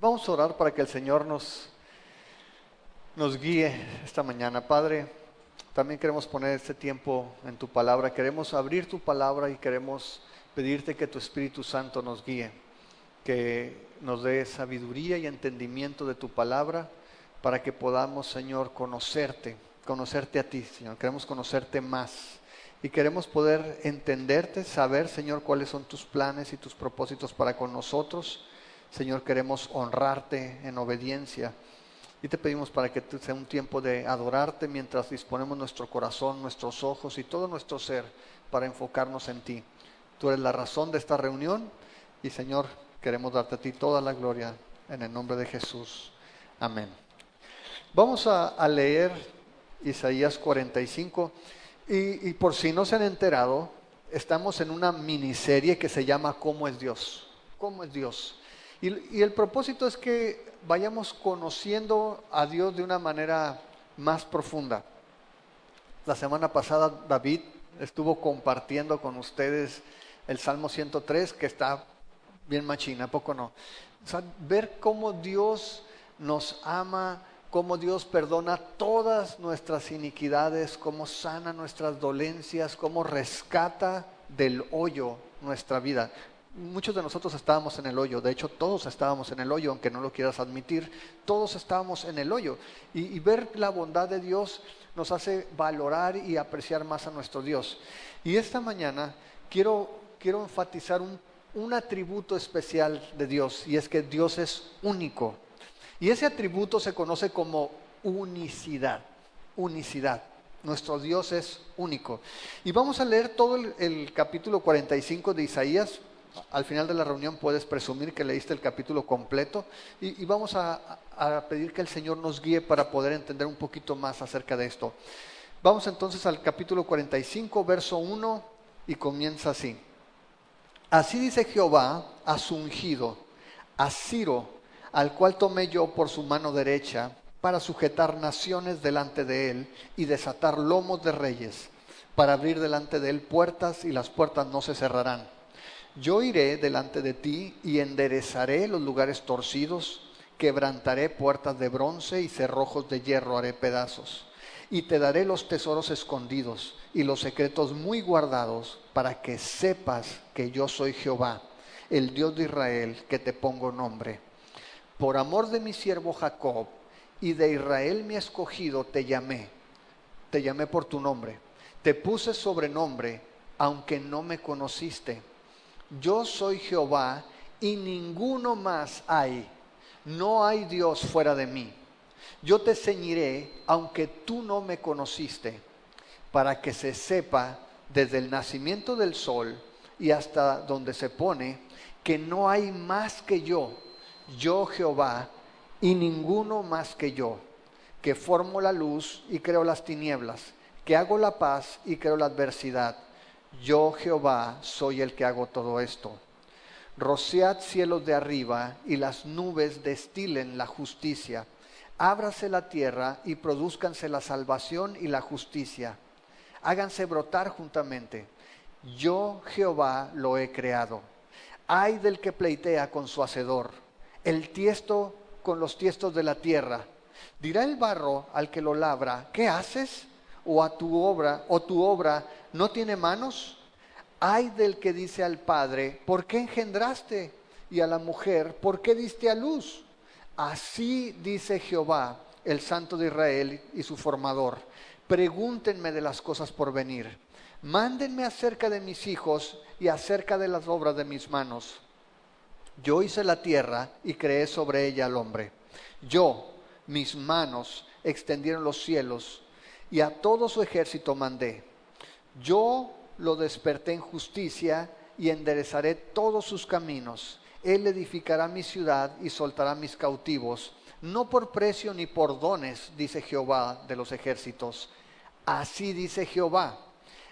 Vamos a orar para que el Señor nos guíe esta mañana. Padre, también queremos poner este tiempo en tu palabra. Queremos abrir tu palabra y queremos pedirte que tu Espíritu Santo nos guíe, que nos dé sabiduría y entendimiento de tu palabra para que podamos, Señor, conocerte a ti, Señor. Queremos conocerte más y queremos poder entenderte, saber, Señor, cuáles son tus planes y tus propósitos para con nosotros. Señor, queremos honrarte en obediencia y te pedimos para que sea un tiempo de adorarte mientras disponemos nuestro corazón, nuestros ojos y todo nuestro ser para enfocarnos en ti. Tú eres la razón de esta reunión y, Señor, queremos darte a ti toda la gloria en el nombre de Jesús. Amén. Vamos a leer Isaías 45 y por si no se han enterado, estamos en una miniserie que se llama ¿Cómo es Dios? ¿Cómo es Dios? Y el propósito es que vayamos conociendo a Dios de una manera más profunda. La semana pasada David estuvo compartiendo con ustedes el Salmo 103, que está bien machina, ¿a poco no? O sea, ver cómo Dios nos ama, cómo Dios perdona todas nuestras iniquidades, cómo sana nuestras dolencias, cómo rescata del hoyo nuestra vida. Muchos de nosotros estábamos en el hoyo, de hecho todos estábamos en el hoyo, aunque no lo quieras admitir, todos estábamos en el hoyo. Y ver la bondad de Dios nos hace valorar y apreciar más a nuestro Dios. Y esta mañana quiero enfatizar un atributo especial de Dios, y es que Dios es único. Y ese atributo se conoce como unicidad. Unicidad. Nuestro Dios es único. Y vamos a leer todo el capítulo 45 de Isaías. Al final de la reunión puedes presumir que leíste el capítulo completo y vamos a pedir que el Señor nos guíe para poder entender un poquito más acerca de esto. Vamos entonces al capítulo 45, verso 1, y comienza así. Así dice Jehová a su ungido, a Ciro, al cual tomé yo por su mano derecha, para sujetar naciones delante de él y desatar lomos de reyes, para abrir delante de él puertas y las puertas no se cerrarán. Yo iré delante de ti y enderezaré los lugares torcidos, quebrantaré puertas de bronce y cerrojos de hierro haré pedazos. Y te daré los tesoros escondidos y los secretos muy guardados, para que sepas que yo soy Jehová, el Dios de Israel, que te pongo nombre. Por amor de mi siervo Jacob y de Israel mi escogido te llamé por tu nombre. Te puse sobrenombre, aunque no me conociste. Yo soy Jehová y ninguno más hay. No hay Dios fuera de mí. Yo te ceñiré, aunque tú no me conociste, para que se sepa desde el nacimiento del sol y hasta donde se pone, que no hay más que yo Jehová, y ninguno más que yo, que formo la luz y creo las tinieblas, que hago la paz y creo la adversidad. Yo Jehová soy el que hago todo esto. Rociad cielos de arriba y las nubes destilen la justicia. Ábrase la tierra y produzcanse la salvación y la justicia. Háganse brotar juntamente. Yo Jehová lo he creado. Ay del que pleitea con su hacedor, el tiesto con los tiestos de la tierra. Dirá el barro al que lo labra, ¿qué haces? O tu obra no tiene manos. Ay del que dice al padre, ¿por qué engendraste? Y a la mujer, ¿por qué diste a luz? Así dice Jehová, el Santo de Israel y su formador. Pregúntenme de las cosas por venir. Mándenme acerca de mis hijos y acerca de las obras de mis manos. Yo hice la tierra y creé sobre ella al hombre. Yo, mis manos, extendieron los cielos y a todo su ejército mandé. Yo lo desperté en justicia y enderezaré todos sus caminos. Él edificará mi ciudad y soltará mis cautivos, no por precio ni por dones, dice Jehová de los ejércitos. Así dice Jehová.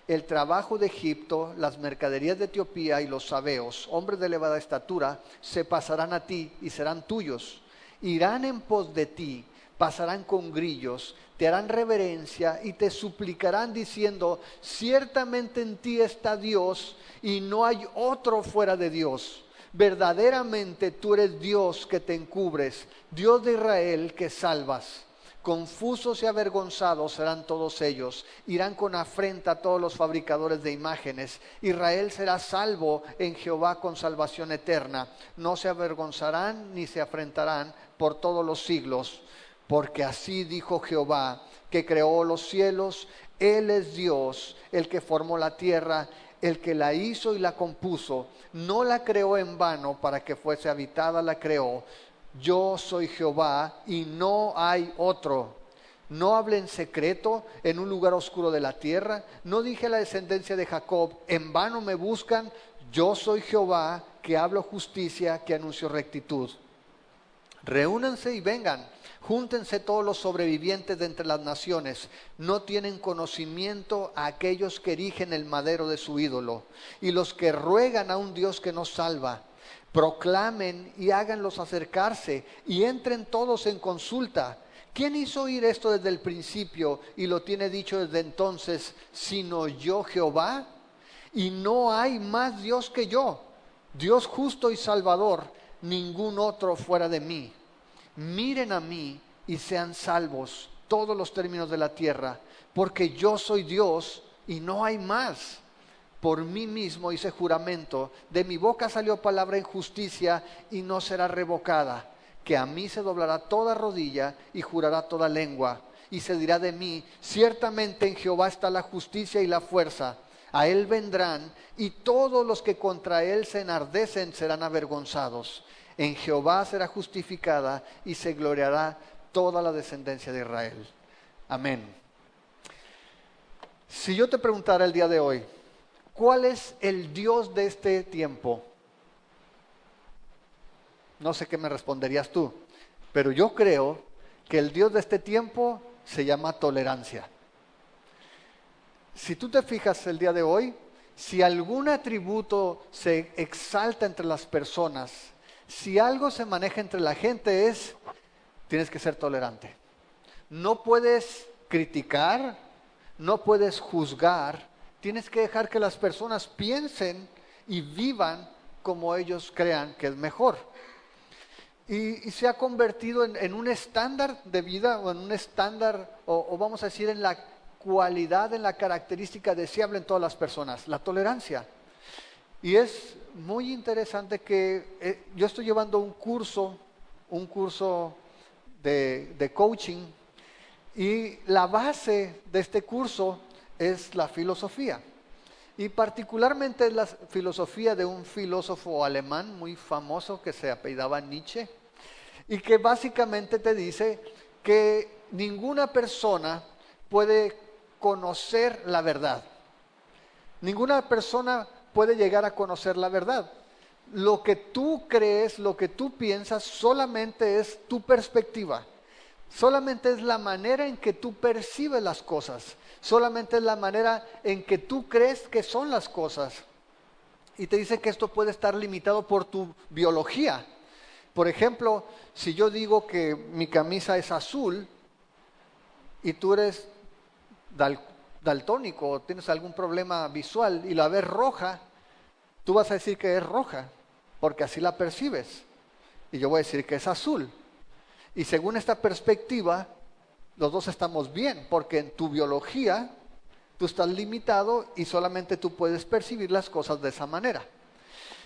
El trabajo de Egipto, las mercaderías de Etiopía y los sabeos, hombres de elevada estatura, se pasarán a ti y serán tuyos. Irán en pos de ti, pasarán con grillos, te harán reverencia y te suplicarán diciendo, ciertamente en ti está Dios y no hay otro fuera de Dios. verdaderamente tú eres Dios que te encubres, Dios de Israel que salvas. Confusos y avergonzados serán todos ellos, irán con afrenta todos los fabricadores de imágenes. Israel será salvo en Jehová con salvación eterna. No se avergonzarán ni se afrentarán por todos los siglos, porque así dijo Jehová, que creó los cielos. Él es Dios, el que formó la tierra, el que la hizo y la compuso. No la creó en vano, para que fuese habitada la creó. Yo soy Jehová y no hay otro. No hablé en secreto en un lugar oscuro de la tierra. No dije a la descendencia de Jacob, en vano me buscan. Yo soy Jehová, que hablo justicia, que anuncio rectitud. Reúnanse y vengan, júntense todos los sobrevivientes de entre las naciones. No tienen conocimiento a aquellos que erigen el madero de su ídolo y los que ruegan a un Dios que no salva. Proclamen y háganlos acercarse y entren todos en consulta. ¿Quién hizo oír esto desde el principio y lo tiene dicho desde entonces, sino yo Jehová? Y no hay más Dios que yo, Dios justo y salvador, ningún otro fuera de mí. Miren a mí y sean salvos todos los términos de la tierra, porque yo soy Dios y no hay más. Por mí mismo hice juramento, de mi boca salió palabra en justicia y no será revocada, que a mí se doblará toda rodilla y jurará toda lengua, y se dirá de mí, ciertamente en Jehová está la justicia y la fuerza. A él vendrán, y todos los que contra él se enardecen serán avergonzados. En Jehová será justificada y se gloriará toda la descendencia de Israel. Amén. Si yo te preguntara el día de hoy, ¿cuál es el Dios de este tiempo? No sé qué me responderías tú, pero yo creo que el Dios de este tiempo se llama tolerancia. Si tú te fijas el día de hoy, si algún atributo se exalta entre las personas, si algo se maneja entre la gente es, tienes que ser tolerante. No puedes criticar, no puedes juzgar, tienes que dejar que las personas piensen y vivan como ellos crean que es mejor. Y se ha convertido en un estándar de vida o en un estándar, o vamos a decir en la cualidad, en la característica deseable en todas las personas, la tolerancia. Y es muy interesante que yo estoy llevando un curso de coaching, y la base de este curso es la filosofía. Y particularmente es la filosofía de un filósofo alemán muy famoso que se apellidaba Nietzsche, y que básicamente te dice que ninguna persona puede conocer la verdad. Ninguna persona puede llegar a conocer la verdad. Lo que tú crees, lo que tú piensas, solamente es tu perspectiva. Solamente es la manera en que tú percibes las cosas. Solamente es la manera en que tú crees que son las cosas. Y te dice que esto puede estar limitado por tu biología. Por ejemplo, si yo digo que mi camisa es azul y tú eres daltónico o tienes algún problema visual y la ves roja, tú vas a decir que es roja, porque así la percibes. Y yo voy a decir que es azul. Y según esta perspectiva, los dos estamos bien, porque en tu biología tú estás limitado y solamente tú puedes percibir las cosas de esa manera.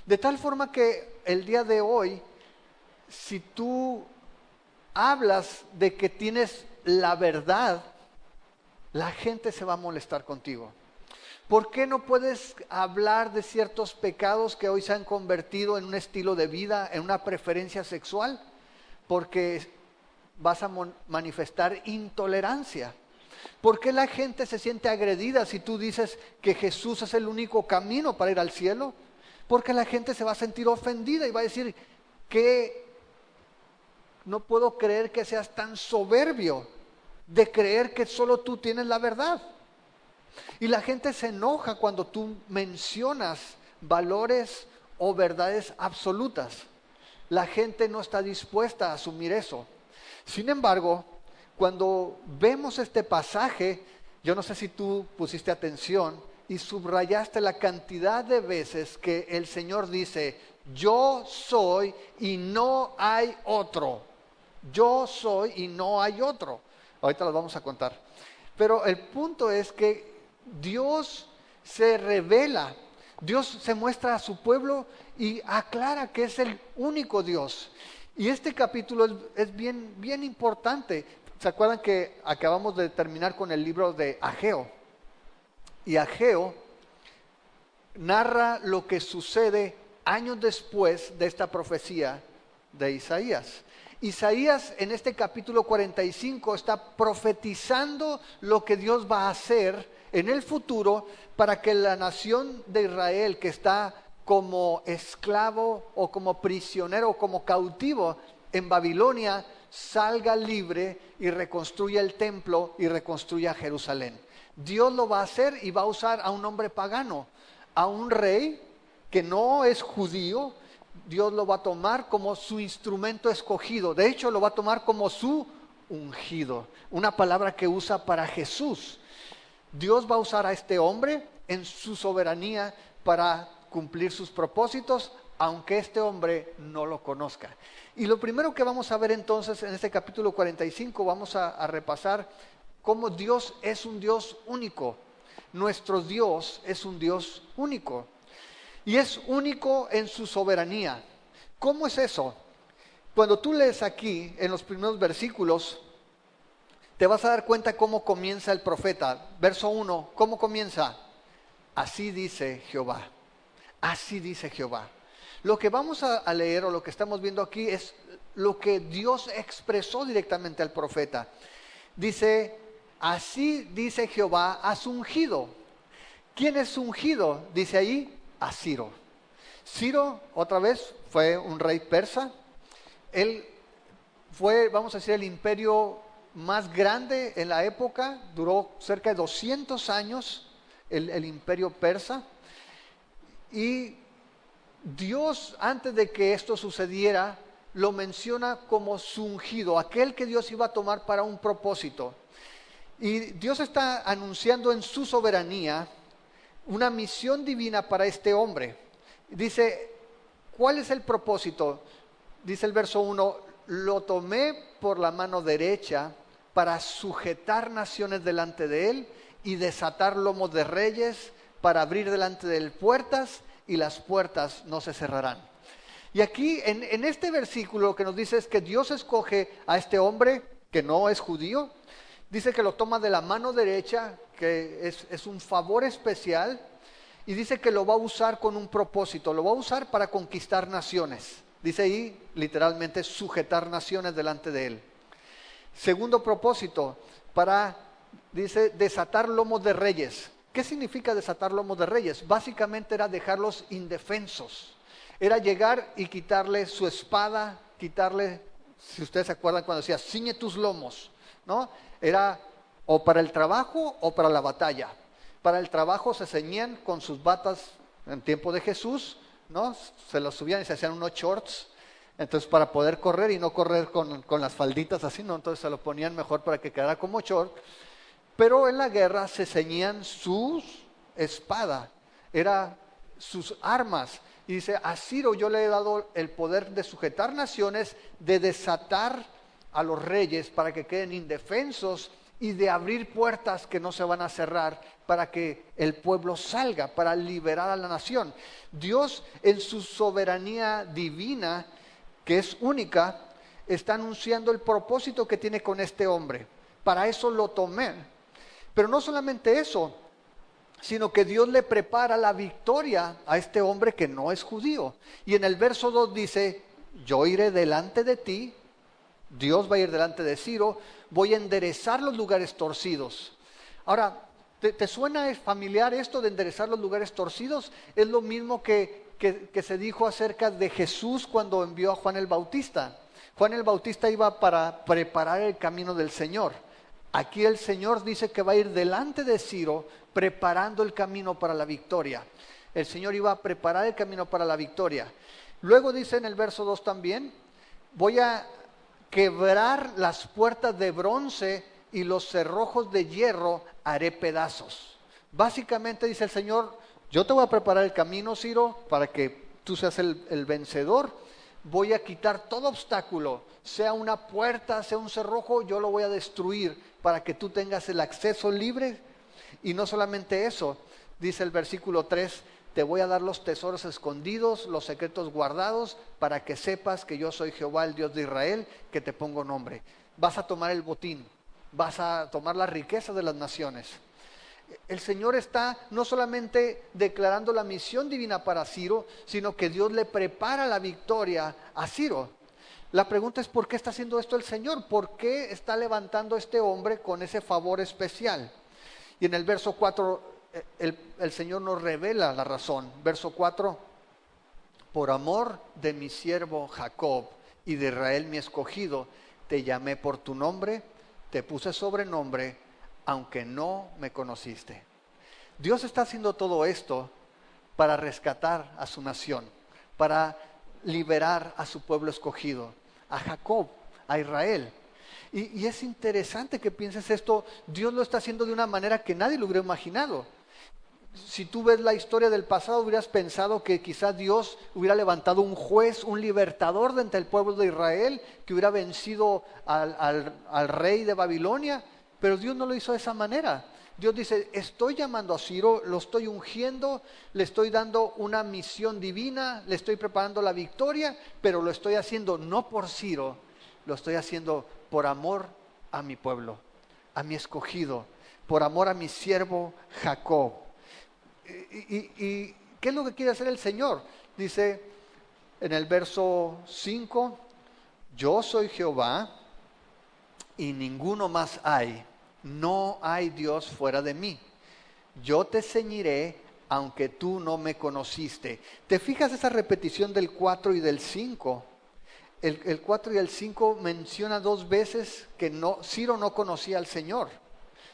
De tal forma que el día de hoy, si tú hablas de que tienes la verdad, la gente se va a molestar contigo. ¿Por qué no puedes hablar de ciertos pecados que hoy se han convertido en un estilo de vida, en una preferencia sexual? Porque vas a manifestar intolerancia. ¿Por qué la gente se siente agredida si tú dices que Jesús es el único camino para ir al cielo? Porque la gente se va a sentir ofendida y va a decir que no puedo creer que seas tan soberbio de creer que solo tú tienes la verdad. Y la gente se enoja cuando tú mencionas valores o verdades absolutas. La gente no está dispuesta a asumir eso. Sin embargo, cuando vemos este pasaje, yo no sé si tú pusiste atención y subrayaste la cantidad de veces que el Señor dice, Yo soy y no hay otro. Yo soy y no hay otro. Ahorita los vamos a contar. Pero el punto es que Dios se revela, Dios se muestra a su pueblo y aclara que es el único Dios. Y este capítulo es bien importante. ¿Se acuerdan que acabamos de terminar con el libro de Ageo? Y Ageo narra lo que sucede años después de esta profecía de Isaías. Isaías en este capítulo 45 está profetizando lo que Dios va a hacer en el futuro para que la nación de Israel, que está como esclavo o como prisionero o como cautivo en Babilonia, salga libre y reconstruya el templo y reconstruya Jerusalén. Dios lo va a hacer y va a usar a un hombre pagano, a un rey que no es judío. Dios lo va a tomar como su instrumento escogido. De hecho, lo va a tomar como su ungido, una palabra que usa para Jesús. Dios va a usar a este hombre en su soberanía para cumplir sus propósitos, aunque este hombre no lo conozca. Y lo primero que vamos a ver entonces en este capítulo 45, vamos a repasar cómo Dios es un Dios único. Nuestro Dios es un Dios único. Y es único en su soberanía. ¿Cómo es eso? Cuando tú lees aquí, en los primeros versículos, te vas a dar cuenta cómo comienza el profeta. Verso 1, ¿cómo comienza? Así dice Jehová. Así dice Jehová. Lo que vamos a leer o lo que estamos viendo aquí es lo que Dios expresó directamente al profeta. Dice, así dice Jehová a su ungido. ¿Quién es ungido? Dice ahí, a Ciro. Ciro, otra vez, fue un rey persa. Él fue, vamos a decir, el imperio más grande en la época. Duró cerca de 200 años el imperio persa. Y Dios, antes de que esto sucediera, lo menciona como su ungido, aquel que Dios iba a tomar para un propósito. Y Dios está anunciando en su soberanía una misión divina para este hombre. Dice, ¿cuál es el propósito? Dice el verso 1, lo tomé por la mano derecha para sujetar naciones delante de él y desatar lomos de reyes, para abrir delante de él puertas y las puertas no se cerrarán. Y aquí en este versículo lo que nos dice es que Dios escoge a este hombre que no es judío. Dice que lo toma de la mano derecha, que es un favor especial, y dice que lo va a usar con un propósito, lo va a usar para conquistar naciones. Dice ahí literalmente sujetar naciones delante de él. Segundo propósito, dice desatar lomos de reyes. ¿Qué significa desatar lomos de reyes? Básicamente era dejarlos indefensos. Era llegar y quitarle su espada, quitarle, si ustedes se acuerdan cuando decía, ciñe tus lomos, ¿no? Era o para el trabajo o para la batalla. Para el trabajo se ceñían con sus batas en tiempo de Jesús, ¿no? Se los subían y se hacían unos shorts. Entonces para poder correr y no correr con las falditas así, ¿no? Entonces se lo ponían mejor para que quedara como short. Pero en la guerra se ceñían sus espada, era sus armas. Y dice, a Ciro yo le he dado el poder de sujetar naciones, de desatar a los reyes para que queden indefensos y de abrir puertas que no se van a cerrar para que el pueblo salga, para liberar a la nación. Dios en su soberanía divina, que es única, está anunciando el propósito que tiene con este hombre. Para eso lo tomé. Pero no solamente eso, sino que Dios le prepara la victoria a este hombre que no es judío. Y en el verso 2 dice, yo iré delante de ti, Dios va a ir delante de Ciro, voy a enderezar los lugares torcidos. Ahora, ¿te suena familiar esto de enderezar los lugares torcidos? Es lo mismo que se dijo acerca de Jesús cuando envió a Juan el Bautista. Juan el Bautista iba para preparar el camino del Señor. Aquí el Señor dice que va a ir delante de Ciro preparando el camino para la victoria. El Señor iba a preparar el camino para la victoria. Luego dice en el verso 2 también, voy a quebrar las puertas de bronce y los cerrojos de hierro haré pedazos. Básicamente dice el Señor, yo te voy a preparar el camino, Ciro, para que tú seas el vencedor. Voy a quitar todo obstáculo, sea una puerta, sea un cerrojo, yo lo voy a destruir para que tú tengas el acceso libre. Y no solamente eso, dice el versículo 3, te voy a dar los tesoros escondidos, los secretos guardados, para que sepas que yo soy Jehová, el Dios de Israel, que te pongo nombre. Vas a tomar el botín, vas a tomar la riqueza de las naciones. El Señor está no solamente declarando la misión divina para Ciro, sino que Dios le prepara la victoria a Ciro. La pregunta es, ¿por qué está haciendo esto el Señor? ¿Por qué está levantando a este hombre con ese favor especial? Y en el verso 4, el Señor nos revela la razón. Verso 4, por amor de mi siervo Jacob y de Israel mi escogido, te llamé por tu nombre, te puse sobrenombre, aunque no me conociste. Dios está haciendo todo esto para rescatar a su nación, para liberar a su pueblo escogido, a Jacob, a Israel. Y es interesante que pienses esto, Dios lo está haciendo de una manera que nadie lo hubiera imaginado. Si tú ves la historia del pasado, hubieras pensado que quizás Dios hubiera levantado un juez, un libertador de entre el pueblo de Israel, que hubiera vencido al rey de Babilonia, pero Dios no lo hizo de esa manera. Dios dice, estoy llamando a Ciro, lo estoy ungiendo, le estoy dando una misión divina, le estoy preparando la victoria, pero lo estoy haciendo no por Ciro, lo estoy haciendo por amor a mi pueblo, a mi escogido, por amor a mi siervo Jacob. ¿Y qué es lo que quiere hacer el Señor? Dice en el verso 5, yo soy Jehová y ninguno más hay, no hay Dios fuera de mí. Yo te ceñiré aunque tú no me conociste. ¿Te fijas esa repetición del 4 y del 5? El 4 y el 5 menciona dos veces que Ciro no conocía al Señor.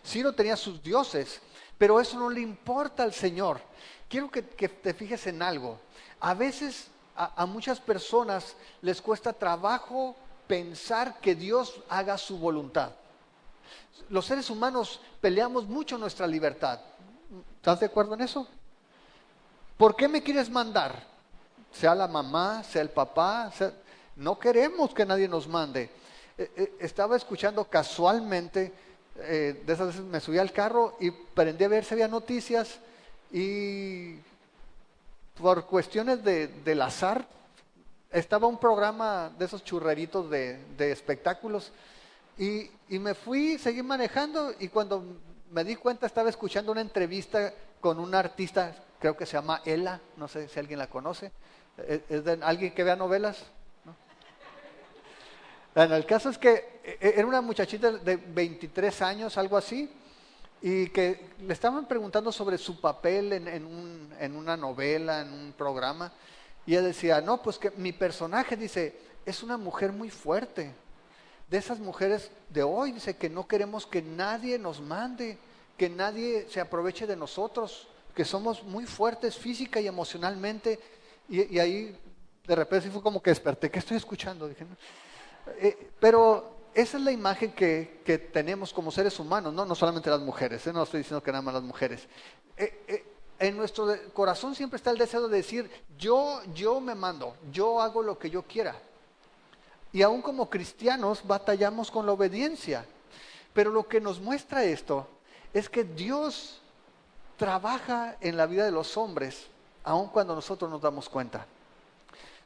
Ciro tenía sus dioses, pero eso no le importa al Señor. Quiero que te fijes en algo. A veces a muchas personas les cuesta trabajo pensar que Dios haga su voluntad. Los seres humanos peleamos mucho nuestra libertad. ¿Estás de acuerdo en eso? ¿Por qué me quieres mandar? Sea la mamá, sea el papá, no queremos que nadie nos mande. Estaba escuchando casualmente, de esas veces me subí al carro y prendí a ver si había noticias y por cuestiones del azar, estaba un programa de esos churreritos de espectáculos y me fui, seguí manejando y cuando me di cuenta estaba escuchando una entrevista con una artista, creo que se llama Ela, no sé si alguien la conoce, ¿es de alguien que vea novelas? ¿No? Bueno, el caso es que era una muchachita de 23 años, algo así, y que le estaban preguntando sobre su papel en una novela, en un programa, y ella decía, no, pues que mi personaje, dice, es una mujer muy fuerte, de esas mujeres de hoy, dice, que no queremos que nadie nos mande, que nadie se aproveche de nosotros, que somos muy fuertes física y emocionalmente, y ahí de repente fue como que desperté, ¿qué estoy escuchando? Dije, no. Pero esa es la imagen que tenemos como seres humanos, no solamente las mujeres, no estoy diciendo que nada más las mujeres. En nuestro corazón siempre está el deseo de decir, yo me mando, yo hago lo que yo quiera. Y aún como cristianos batallamos con la obediencia. Pero lo que nos muestra esto es que Dios trabaja en la vida de los hombres, aun cuando nosotros nos damos cuenta.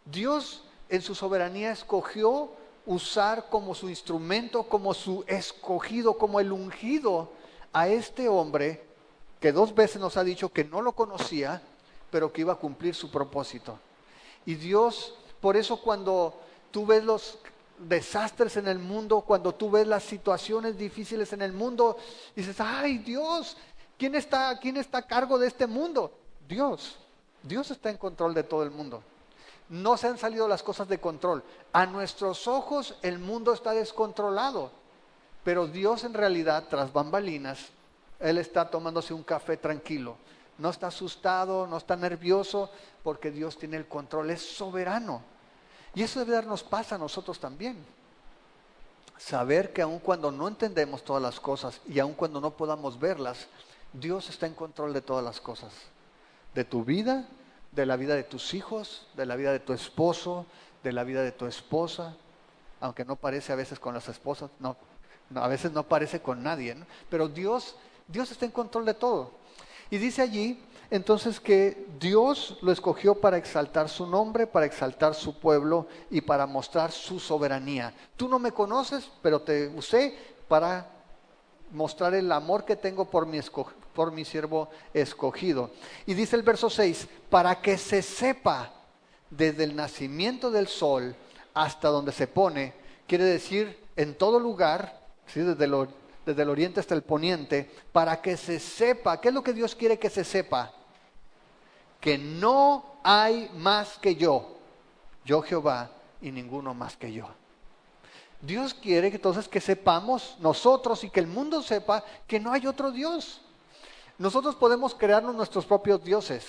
Dios en su soberanía escogió usar como su instrumento, como su escogido, como el ungido a este hombre que 2 veces nos ha dicho que no lo conocía, pero que iba a cumplir su propósito. Y Dios, por eso cuando tú ves los desastres en el mundo, cuando tú ves las situaciones difíciles en el mundo, dices, ay Dios, ¿quién está a cargo de este mundo? Dios está en control de todo el mundo. No se han salido las cosas de control. A nuestros ojos el mundo está descontrolado, pero Dios en realidad, tras bambalinas, Él está tomándose un café tranquilo. No está asustado, no está nervioso, porque Dios tiene el control, es soberano. Y eso debe darnos paz a nosotros también. Saber que aun cuando no entendemos todas las cosas y aun cuando no podamos verlas, Dios está en control de todas las cosas. De tu vida, de la vida de tus hijos, de la vida de tu esposo, de la vida de tu esposa, aunque no parece a veces con las esposas, a veces no parece con nadie, ¿no? Pero Dios está en control de todo. Y dice allí, entonces, que Dios lo escogió para exaltar su nombre, para exaltar su pueblo y para mostrar su soberanía. Tú no me conoces, pero te usé para mostrar el amor que tengo por mi siervo escogido. Y dice el verso 6, para que se sepa desde el nacimiento del sol hasta donde se pone, quiere decir en todo lugar, ¿sí? desde el oriente hasta el poniente, para que se sepa. ¿Qué es lo que Dios quiere que se sepa? Que no hay más que yo Jehová, y ninguno más que yo. Dios quiere que entonces que sepamos nosotros y que el mundo sepa que no hay otro Dios. Nosotros podemos crearnos nuestros propios dioses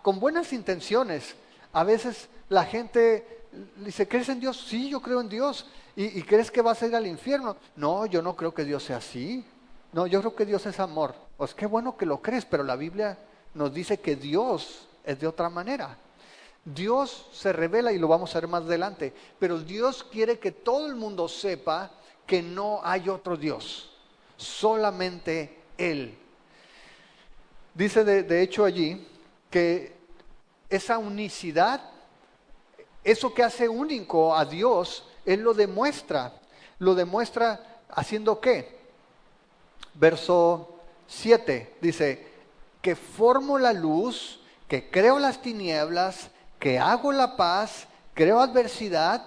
con buenas intenciones. A veces la gente dice, ¿crees en Dios? Sí, yo creo en Dios. ¿Y crees que vas a ir al infierno? No, yo no creo que Dios sea así. No, yo creo que Dios es amor. Pues qué bueno que lo crees, pero la Biblia nos dice que Dios es de otra manera. Dios se revela y lo vamos a ver más adelante, pero Dios quiere que todo el mundo sepa que no hay otro Dios, solamente Él. Dice de hecho allí que esa unicidad, eso que hace único a Dios, Él lo demuestra haciendo ¿qué? Verso 7 dice, que formo la luz, que creo las tinieblas, que hago la paz, creo adversidad,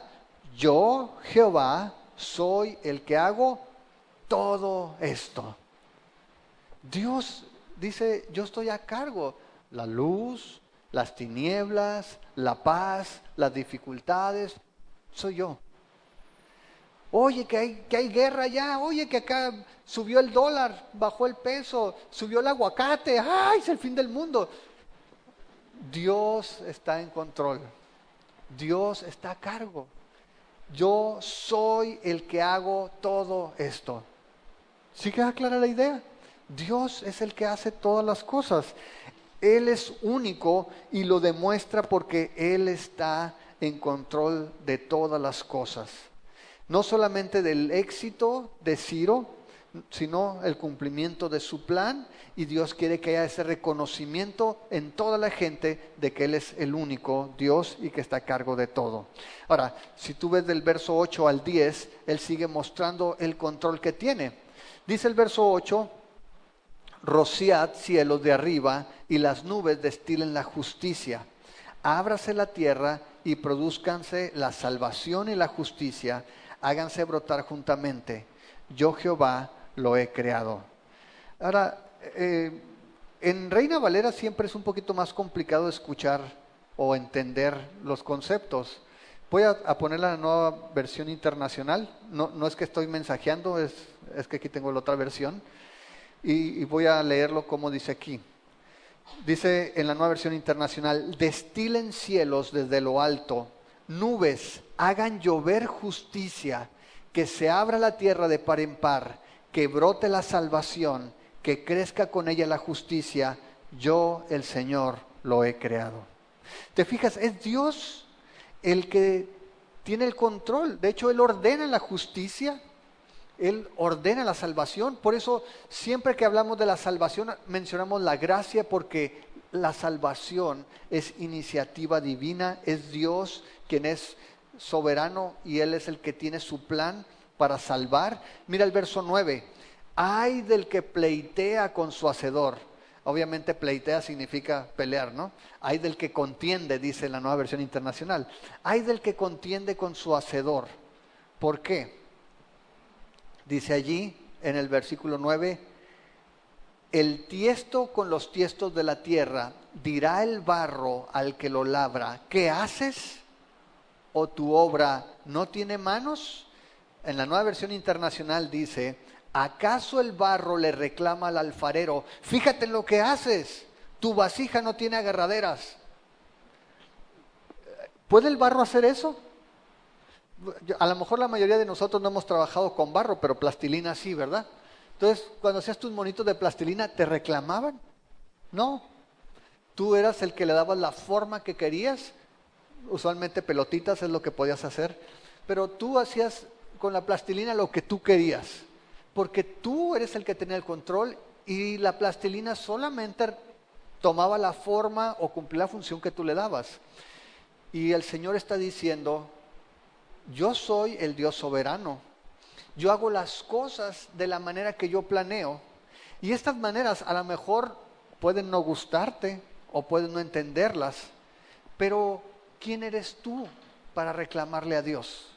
yo, Jehová, soy el que hago todo esto. Dios dice, yo estoy a cargo. La luz, las tinieblas, la paz, las dificultades, soy yo. Oye, que hay guerra allá, oye, que acá subió el dólar, bajó el peso, subió el aguacate, ¡ay, es el fin del mundo! Dios está en control, Dios está a cargo. Yo soy el que hago todo esto. ¿Sí queda clara la idea? Dios es el que hace todas las cosas. Él es único y lo demuestra porque Él está en control de todas las cosas. No solamente del éxito de Ciro, sino el cumplimiento de su plan, y Dios quiere que haya ese reconocimiento en toda la gente de que Él es el único Dios y que está a cargo de todo. Ahora, si tú ves del verso 8 al 10, Él sigue mostrando el control que tiene. Dice el verso 8, rociad cielos de arriba y las nubes destilen la justicia. Ábrase la tierra y produzcanse la salvación y la justicia, háganse brotar juntamente. Yo Jehová lo he creado. Ahora, en Reina Valera siempre es un poquito más complicado escuchar o entender los conceptos. Voy a poner la nueva versión internacional. No es que estoy mensajeando, es que aquí tengo la otra versión. Y voy a leerlo como dice aquí. Dice en la nueva versión internacional, destilen cielos desde lo alto, nubes, hagan llover justicia, que se abra la tierra de par en par, que brote la salvación, que crezca con ella la justicia. Yo, el Señor, lo he creado. ¿Te fijas? Es Dios el que tiene el control. De hecho, Él ordena la justicia, Él ordena la salvación. Por eso, siempre que hablamos de la salvación, mencionamos la gracia, porque la salvación es iniciativa divina. Es Dios quien es soberano y Él es el que tiene su plan para salvar. Mira el verso 9. Ay del que pleitea con su hacedor. Obviamente pleitea significa pelear, ¿no? Ay del que contiende, dice la nueva versión internacional. Ay del que contiende con su hacedor. ¿Por qué? Dice allí en el versículo 9, el tiesto con los tiestos de la tierra dirá el barro al que lo labra, ¿qué haces? ¿O tu obra no tiene manos? En la nueva versión internacional dice, ¿acaso el barro le reclama al alfarero, fíjate en lo que haces, tu vasija no tiene agarraderas? ¿Puede el barro hacer eso? A lo mejor la mayoría de nosotros no hemos trabajado con barro, pero plastilina sí, ¿verdad? Entonces, cuando hacías tus monitos de plastilina, ¿te reclamaban? No. Tú eras el que le dabas la forma que querías. Usualmente pelotitas es lo que podías hacer. Pero tú hacías con la plastilina lo que tú querías. Porque tú eres el que tenía el control y la plastilina solamente tomaba la forma o cumplía la función que tú le dabas. Y el Señor está diciendo, yo soy el Dios soberano. Yo hago las cosas de la manera que yo planeo. Y estas maneras a lo mejor pueden no gustarte o pueden no entenderlas. Pero ¿quién eres tú para reclamarle a Dios?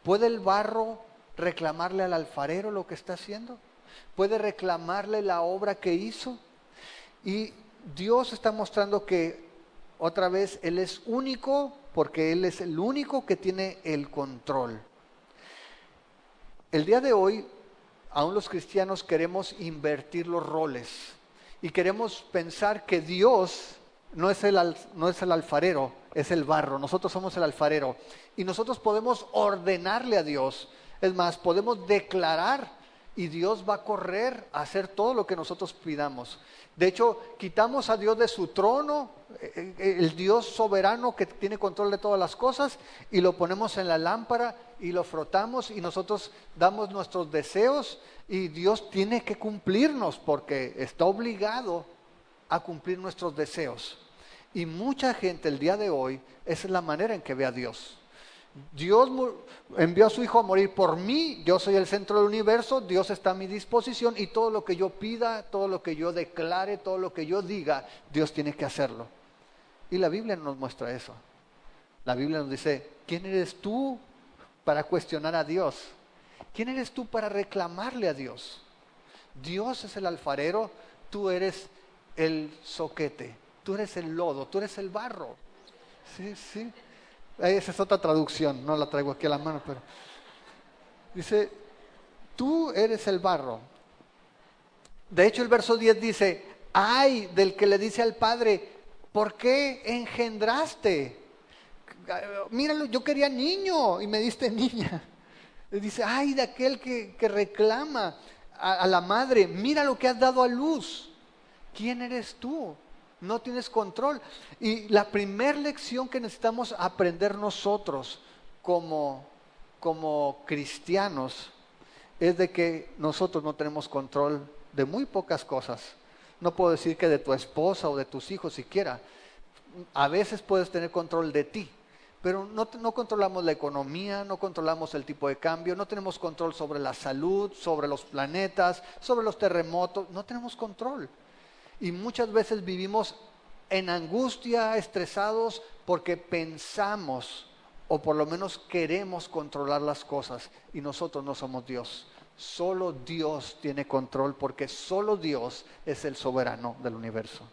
¿Puede el barro reclamarle al alfarero lo que está haciendo? ¿Puede reclamarle la obra que hizo? Y Dios está mostrando que otra vez Él es único porque Él es el único que tiene el control. El día de hoy, aún los cristianos queremos invertir los roles y queremos pensar que Dios no es el alfarero, es el barro. Nosotros somos el alfarero y nosotros podemos ordenarle a Dios. Es más, podemos declarar y Dios va a correr a hacer todo lo que nosotros pidamos. De hecho, quitamos a Dios de su trono, el Dios soberano que tiene control de todas las cosas, y lo ponemos en la lámpara y lo frotamos y nosotros damos nuestros deseos y Dios tiene que cumplirnos porque está obligado a cumplir nuestros deseos. Y mucha gente el día de hoy, esa es la manera en que ve a Dios. Dios envió a su Hijo a morir por mí, yo soy el centro del universo, Dios está a mi disposición y todo lo que yo pida, todo lo que yo declare, todo lo que yo diga, Dios tiene que hacerlo. Y la Biblia nos muestra eso. La Biblia nos dice, ¿quién eres tú para cuestionar a Dios? ¿Quién eres tú para reclamarle a Dios? Dios es el alfarero, tú eres el zoquete, tú eres el lodo, tú eres el barro. Sí, sí. Esa es otra traducción, no la traigo aquí a la mano, pero dice, tú eres el barro. De hecho, el verso 10 dice, ay del que le dice al padre, ¿por qué engendraste? Míralo, yo quería niño y me diste niña. Le dice, ay de aquel que reclama a la madre, mira lo que has dado a luz. ¿Quién eres tú? No tienes control. Y la primera lección que necesitamos aprender nosotros como cristianos es de que nosotros no tenemos control de muy pocas cosas. No puedo decir que de tu esposa o de tus hijos siquiera. A veces puedes tener control de ti, pero no controlamos la economía, no controlamos el tipo de cambio, no tenemos control sobre la salud, sobre los planetas, sobre los terremotos, no tenemos control. Y muchas veces vivimos en angustia, estresados, porque pensamos o por lo menos queremos controlar las cosas y nosotros no somos Dios. Solo Dios tiene control porque solo Dios es el soberano del universo.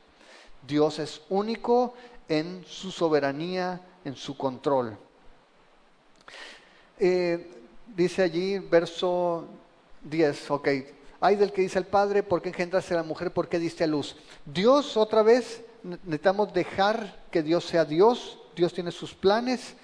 Dios es único en su soberanía, en su control. Dice allí, verso 10, ok. Ay del que dice al padre, ¿por qué engendraste a la mujer? ¿Por qué diste a luz? Dios, otra vez, necesitamos dejar que Dios sea Dios. Dios tiene sus planes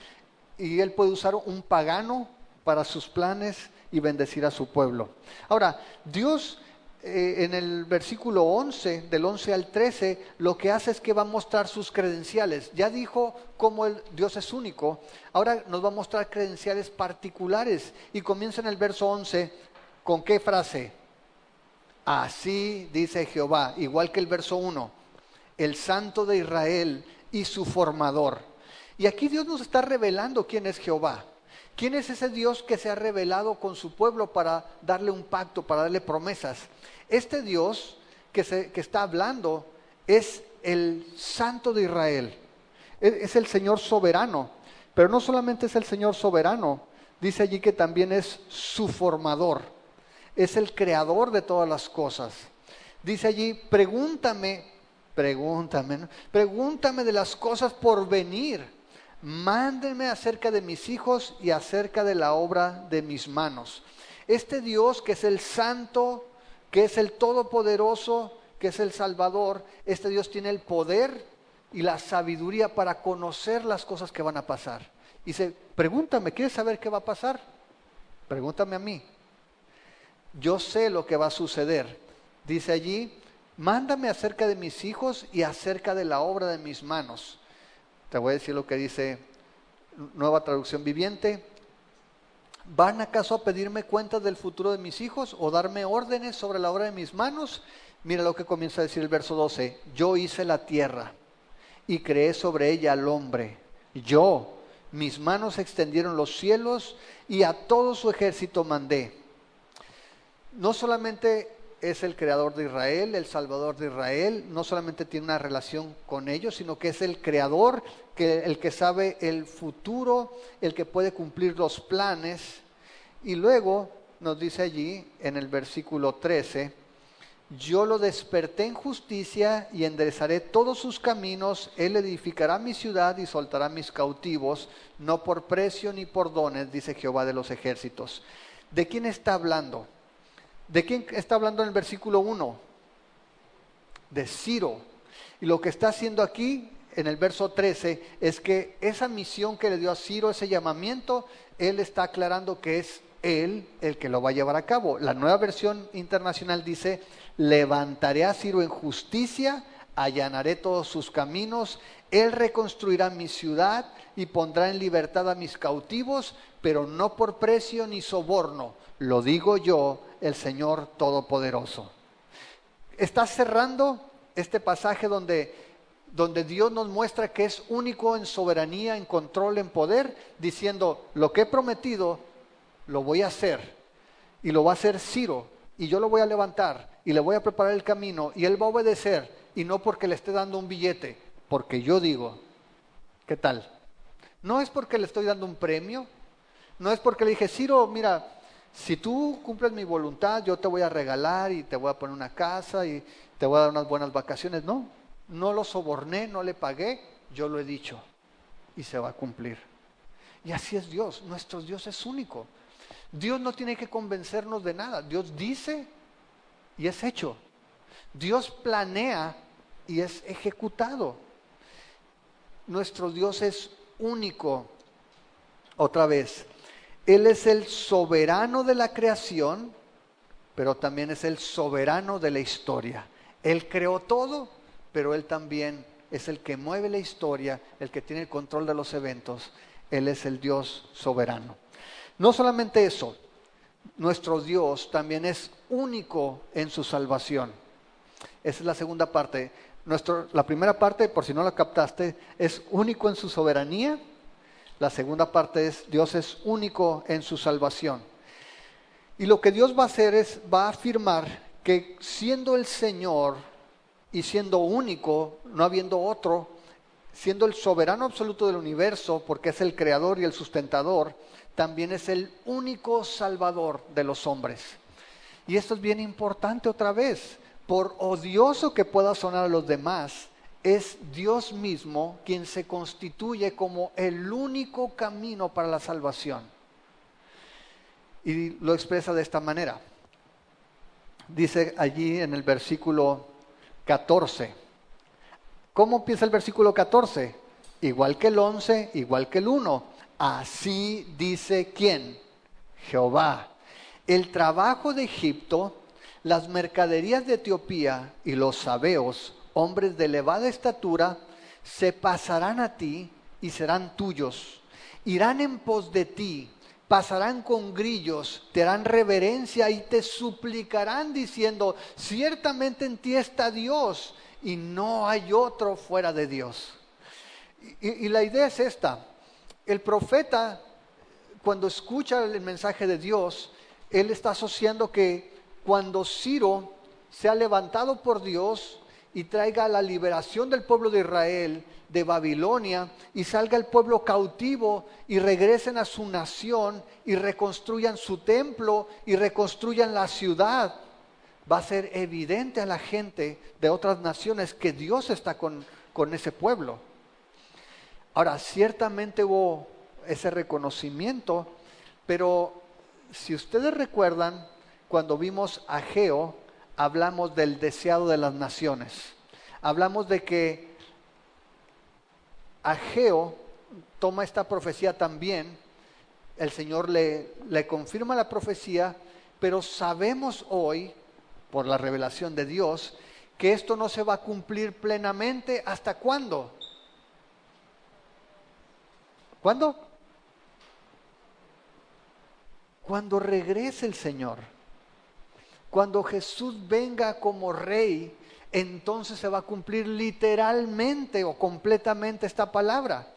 y Él puede usar un pagano para sus planes y bendecir a su pueblo. Ahora, Dios en el versículo 11, del 11 al 13, lo que hace es que va a mostrar sus credenciales. Ya dijo cómo Dios es único, ahora nos va a mostrar credenciales particulares. Y comienza en el verso 11, ¿con qué frase? Así dice Jehová, igual que el verso 1, el Santo de Israel y su formador. Y aquí Dios nos está revelando quién es Jehová. ¿Quién es ese Dios que se ha revelado con su pueblo para darle un pacto, para darle promesas? Este Dios que está hablando es el Santo de Israel. Es el Señor soberano. Pero no solamente es el Señor soberano, dice allí que también es su formador. Es el creador de todas las cosas. Dice allí, pregúntame de las cosas por venir. Mándenme acerca de mis hijos y acerca de la obra de mis manos. Este Dios que es el Santo, que es el Todopoderoso, que es el Salvador, este Dios tiene el poder y la sabiduría para conocer las cosas que van a pasar. Dice, pregúntame, ¿quieres saber qué va a pasar? Pregúntame a mí. Yo sé lo que va a suceder. Dice allí, Mándame acerca de mis hijos y acerca de la obra de mis manos. Te voy a decir lo que dice Nueva Traducción Viviente. ¿Van acaso a pedirme cuentas del futuro de mis hijos o darme órdenes sobre la obra de mis manos? Mira lo que comienza a decir el verso 12. Yo hice la tierra y creé sobre ella al hombre. Yo, mis manos extendieron los cielos y a todo su ejército mandé. No solamente es el creador de Israel, el salvador de Israel, no solamente tiene una relación con ellos, sino que es el creador, el que sabe el futuro, el que puede cumplir los planes. Y luego nos dice allí en el versículo 13, yo lo desperté en justicia y enderezaré todos sus caminos, él edificará mi ciudad y soltará mis cautivos, no por precio ni por dones, dice Jehová de los ejércitos. ¿De quién está hablando? ¿De quién está hablando en el versículo 1? De Ciro. Y lo que está haciendo aquí en el verso 13 es que esa misión que le dio a Ciro, ese llamamiento, él está aclarando que es él el que lo va a llevar a cabo. La Nueva Versión Internacional dice, levantaré a Ciro en justicia, allanaré todos sus caminos, él reconstruirá mi ciudad y pondrá en libertad a mis cautivos, pero no por precio ni soborno, lo digo yo, el Señor Todopoderoso. Está cerrando este pasaje donde Dios nos muestra que es único en soberanía, en control, en poder, diciendo, lo que he prometido, lo voy a hacer, y lo va a hacer Ciro, y yo lo voy a levantar, y le voy a preparar el camino, y él va a obedecer, y no porque le esté dando un billete, porque yo digo, ¿qué tal? No es porque le estoy dando un premio, no es porque le dije, Ciro, mira, si tú cumples mi voluntad, yo te voy a regalar y te voy a poner una casa y te voy a dar unas buenas vacaciones. No, no lo soborné, no le pagué, yo lo he dicho y se va a cumplir. Y así es Dios, nuestro Dios es único. Dios no tiene que convencernos de nada, Dios dice y es hecho. Dios planea y es ejecutado. Nuestro Dios es único. Otra vez, Él es el soberano de la creación, pero también es el soberano de la historia. Él creó todo, pero Él también es el que mueve la historia, el que tiene el control de los eventos. Él es el Dios soberano. No solamente eso, nuestro Dios también es único en su salvación. Esa es la segunda parte. La primera parte, por si no la captaste, es único en su soberanía. La segunda parte es, Dios es único en su salvación. Y lo que Dios va a hacer es, va a afirmar que siendo el Señor y siendo único, no habiendo otro, siendo el soberano absoluto del universo, porque es el creador y el sustentador, también es el único salvador de los hombres. Y esto es bien importante otra vez, por odioso que pueda sonar a los demás, es Dios mismo quien se constituye como el único camino para la salvación. Y lo expresa de esta manera. Dice allí en el versículo 14. ¿Cómo empieza el versículo 14? Igual que el 11, igual que el 1. Así dice ¿quién? Jehová. El trabajo de Egipto, las mercaderías de Etiopía y los sabeos, hombres de elevada estatura, se pasarán a ti y serán tuyos. Irán en pos de ti, pasarán con grillos, te harán reverencia y te suplicarán diciendo, ciertamente en ti está Dios y no hay otro fuera de Dios. Y la idea es esta, el profeta cuando escucha el mensaje de Dios, él está asociando que cuando Ciro sea levantado por Dios y traiga la liberación del pueblo de Israel de Babilonia y salga el pueblo cautivo y regresen a su nación y reconstruyan su templo y reconstruyan la ciudad, va a ser evidente a la gente de otras naciones que Dios está con ese pueblo. Ahora, ciertamente hubo ese reconocimiento, pero si ustedes recuerdan, cuando vimos a Ageo, hablamos del deseado de las naciones. Hablamos de que Ageo toma esta profecía también, el Señor le confirma la profecía, pero sabemos hoy, por la revelación de Dios, que esto no se va a cumplir plenamente. ¿Hasta cuándo? ¿Cuándo? Cuando regrese el Señor. Cuando Jesús venga como Rey, entonces se va a cumplir literalmente o completamente esta palabra.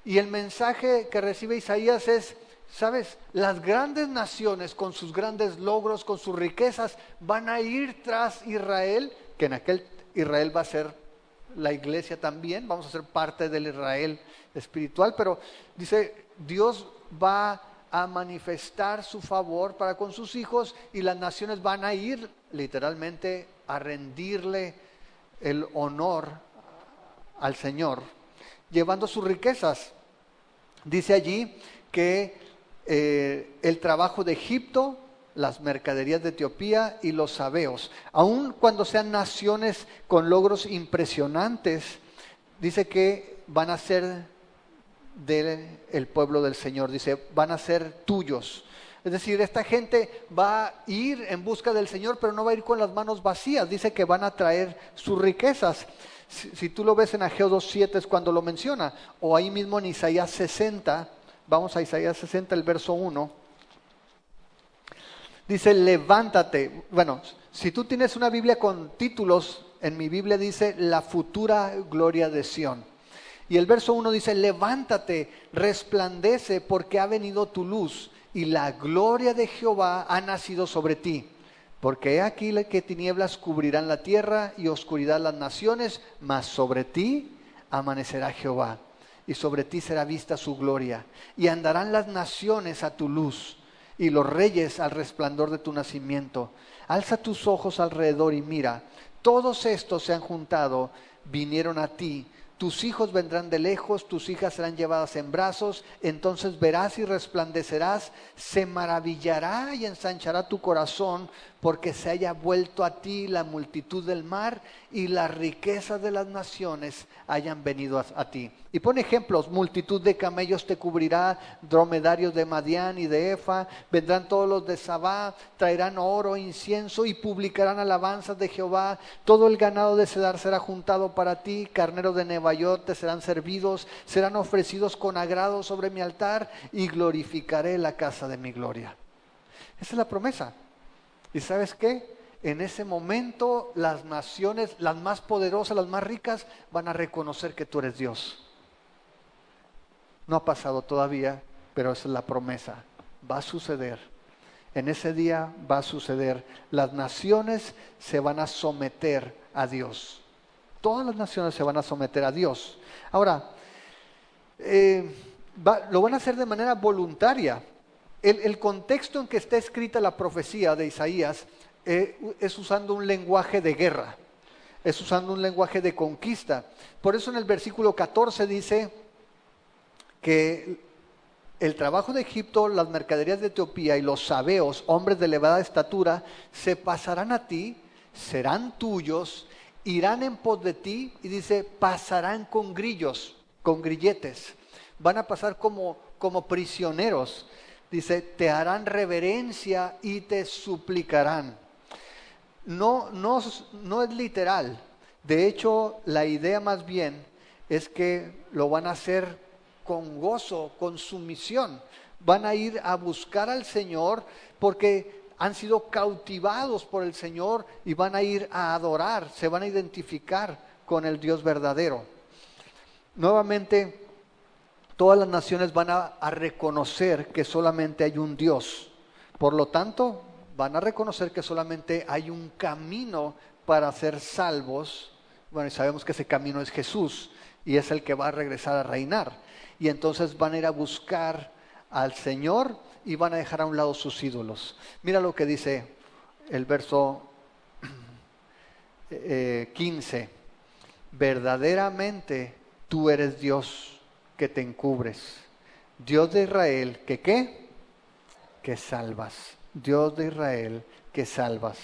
Y el mensaje que recibe Isaías es, ¿sabes? Las grandes naciones con sus grandes logros, con sus riquezas, van a ir tras Israel, que en aquel Israel va a ser la iglesia también, vamos a ser parte del Israel espiritual, pero dice, Dios va a manifestar su favor para con sus hijos y las naciones van a ir literalmente a rendirle el honor al Señor, llevando sus riquezas. Dice allí que el trabajo de Egipto, las mercaderías de Etiopía y los sabeos, aun cuando sean naciones con logros impresionantes, dice que van a ser del pueblo del Señor, dice, van a ser tuyos. Es decir, esta gente va a ir en busca del Señor, pero no va a ir con las manos vacías, dice que van a traer sus riquezas. Si tú lo ves en Ageo 2:7 es cuando lo menciona, o ahí mismo en Isaías 60, vamos a Isaías 60, el verso 1, dice, levántate. Bueno, si tú tienes una Biblia con títulos, en mi Biblia dice, la futura gloria de Sión. Y el verso 1 dice, levántate, resplandece, porque ha venido tu luz, y la gloria de Jehová ha nacido sobre ti. Porque he aquí que tinieblas cubrirán la tierra y oscuridad las naciones, mas sobre ti amanecerá Jehová, y sobre ti será vista su gloria. Y andarán las naciones a tu luz, y los reyes al resplandor de tu nacimiento. Alza tus ojos alrededor y mira, todos estos se han juntado, vinieron a ti. Tus hijos vendrán de lejos, tus hijas serán llevadas en brazos, entonces verás y resplandecerás, se maravillará y ensanchará tu corazón, porque se haya vuelto a ti la multitud del mar y las riquezas de las naciones hayan venido a ti. Y pone ejemplos, multitud de camellos te cubrirá, dromedarios de Madián y de Efa, vendrán todos los de Sabá, traerán oro, incienso y publicarán alabanzas de Jehová, todo el ganado de Cedar será juntado para ti, carneros de Nebaiot te serán servidos, serán ofrecidos con agrado sobre mi altar y glorificaré la casa de mi gloria. Esa es la promesa. ¿Y sabes qué? En ese momento las naciones, las más poderosas, las más ricas, van a reconocer que tú eres Dios. No ha pasado todavía, pero esa es la promesa. Va a suceder. En ese día va a suceder. Las naciones se van a someter a Dios. Todas las naciones se van a someter a Dios. Ahora, lo van a hacer de manera voluntaria. El contexto en que está escrita la profecía de Isaías es usando un lenguaje de guerra, es usando un lenguaje de conquista. Por eso en el versículo 14 dice que el trabajo de Egipto, las mercaderías de Etiopía y los sabeos, hombres de elevada estatura, se pasarán a ti, serán tuyos, irán en pos de ti, y dice, pasarán con grillos, con grilletes, van a pasar como prisioneros. Dice, te harán reverencia y te suplicarán. No es literal. De hecho, la idea más bien es que lo van a hacer con gozo, con sumisión. Van a ir a buscar al Señor porque han sido cautivados por el Señor y van a ir a adorar, se van a identificar con el Dios verdadero. Nuevamente, todas las naciones van a reconocer que solamente hay un Dios. Por lo tanto, van a reconocer que solamente hay un camino para ser salvos. Bueno, y sabemos que ese camino es Jesús y es el que va a regresar a reinar. Y entonces van a ir a buscar al Señor y van a dejar a un lado sus ídolos. Mira lo que dice el verso 15. Verdaderamente tú eres Dios que te encubres, Dios de Israel, que ¿qué? Que salvas. Dios de Israel, que salvas.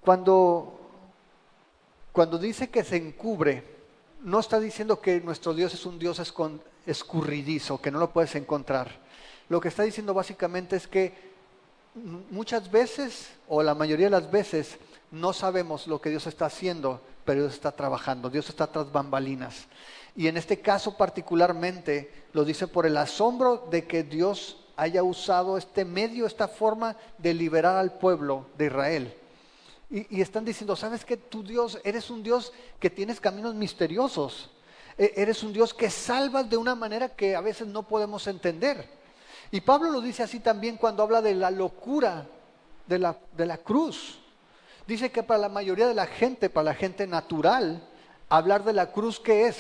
Cuando dice que se encubre, no está diciendo que nuestro Dios es un Dios escurridizo, que no lo puedes encontrar. Lo que está diciendo básicamente es que muchas veces, o la mayoría de las veces, no sabemos lo que Dios está haciendo, pero Dios está trabajando, Dios está tras bambalinas. Y en este caso particularmente lo dice por el asombro de que Dios haya usado este medio, esta forma de liberar al pueblo de Israel. Y están diciendo, ¿sabes qué? Tú Dios, eres un Dios que tienes caminos misteriosos. Eres un Dios que salvas de una manera que a veces no podemos entender. Y Pablo lo dice así también cuando habla de la locura de la cruz. Dice que para la mayoría de la gente, para la gente natural, hablar de la cruz, ¿qué es?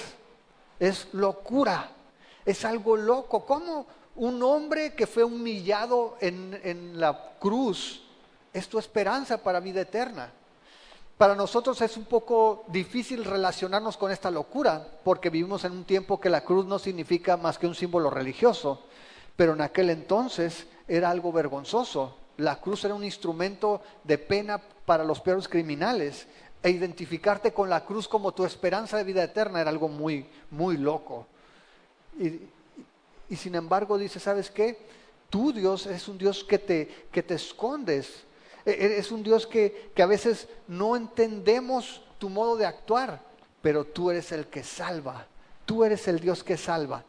Es locura, es algo loco. ¿Cómo un hombre que fue humillado en la cruz es tu esperanza para vida eterna? Para nosotros es un poco difícil relacionarnos con esta locura, porque vivimos en un tiempo que la cruz no significa más que un símbolo religioso, pero en aquel entonces era algo vergonzoso. La cruz era un instrumento de pena para los peores criminales, e identificarte con la cruz como tu esperanza de vida eterna era algo muy, muy loco. Y sin embargo dice, ¿sabes qué? Tú, Dios, es un Dios que te escondes. Es un Dios que a veces no entendemos tu modo de actuar, pero tú eres el que salva. Tú eres el Dios que salva.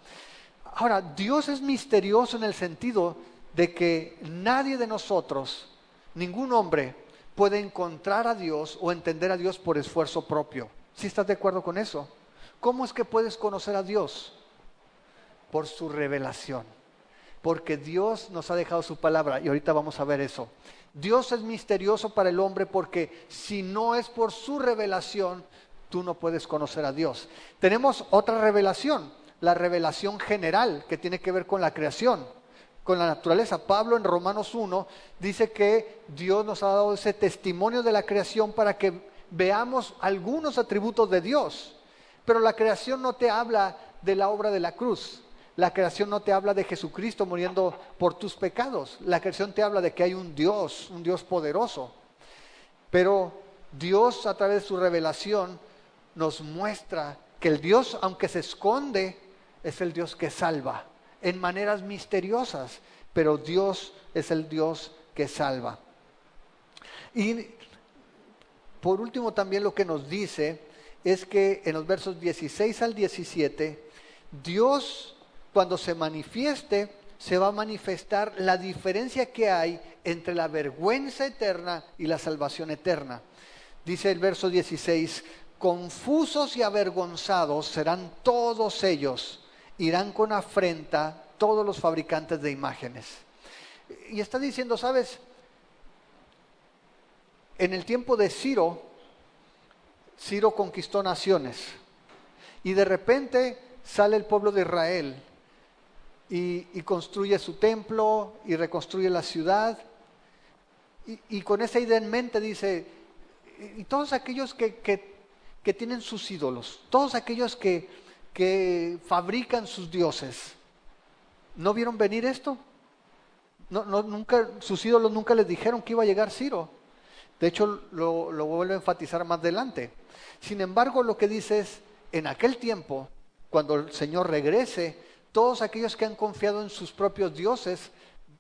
Ahora, Dios es misterioso en el sentido de que nadie de nosotros, ningún hombre, puede encontrar a Dios o entender a Dios por esfuerzo propio. ¿Sí estás de acuerdo con eso? ¿Cómo es que puedes conocer a Dios? Por su revelación. Porque Dios nos ha dejado su palabra y ahorita vamos a ver eso. Dios es misterioso para el hombre porque si no es por su revelación, tú no puedes conocer a Dios. Tenemos otra revelación, la revelación general que tiene que ver con la creación, con la naturaleza. Pablo en Romanos 1 dice que Dios nos ha dado ese testimonio de la creación para que veamos algunos atributos de Dios. Pero la creación no te habla de la obra de la cruz. La creación no te habla de Jesucristo muriendo por tus pecados. La creación te habla de que hay un Dios poderoso. Pero Dios a través de su revelación nos muestra que el Dios, aunque se esconde, es el Dios que salva en maneras misteriosas. Pero Dios es el Dios que salva. Y por último también lo que nos dice es que en los versos 16 al 17, Dios, cuando se manifieste, se va a manifestar la diferencia que hay entre la vergüenza eterna y la salvación eterna. Dice el verso 16, confusos y avergonzados serán todos ellos, irán con afrenta todos los fabricantes de imágenes. Y está diciendo, ¿sabes? En el tiempo de Ciro conquistó naciones y de repente sale el pueblo de Israel y construye su templo y reconstruye la ciudad y con esa idea en mente dice, y todos aquellos que tienen sus ídolos, todos aquellos que fabrican sus dioses, ¿no vieron venir esto? Nunca, sus ídolos nunca les dijeron que iba a llegar Ciro. De hecho, lo vuelvo a enfatizar más adelante. Sin embargo, lo que dice es, en aquel tiempo, cuando el Señor regrese, todos aquellos que han confiado en sus propios dioses,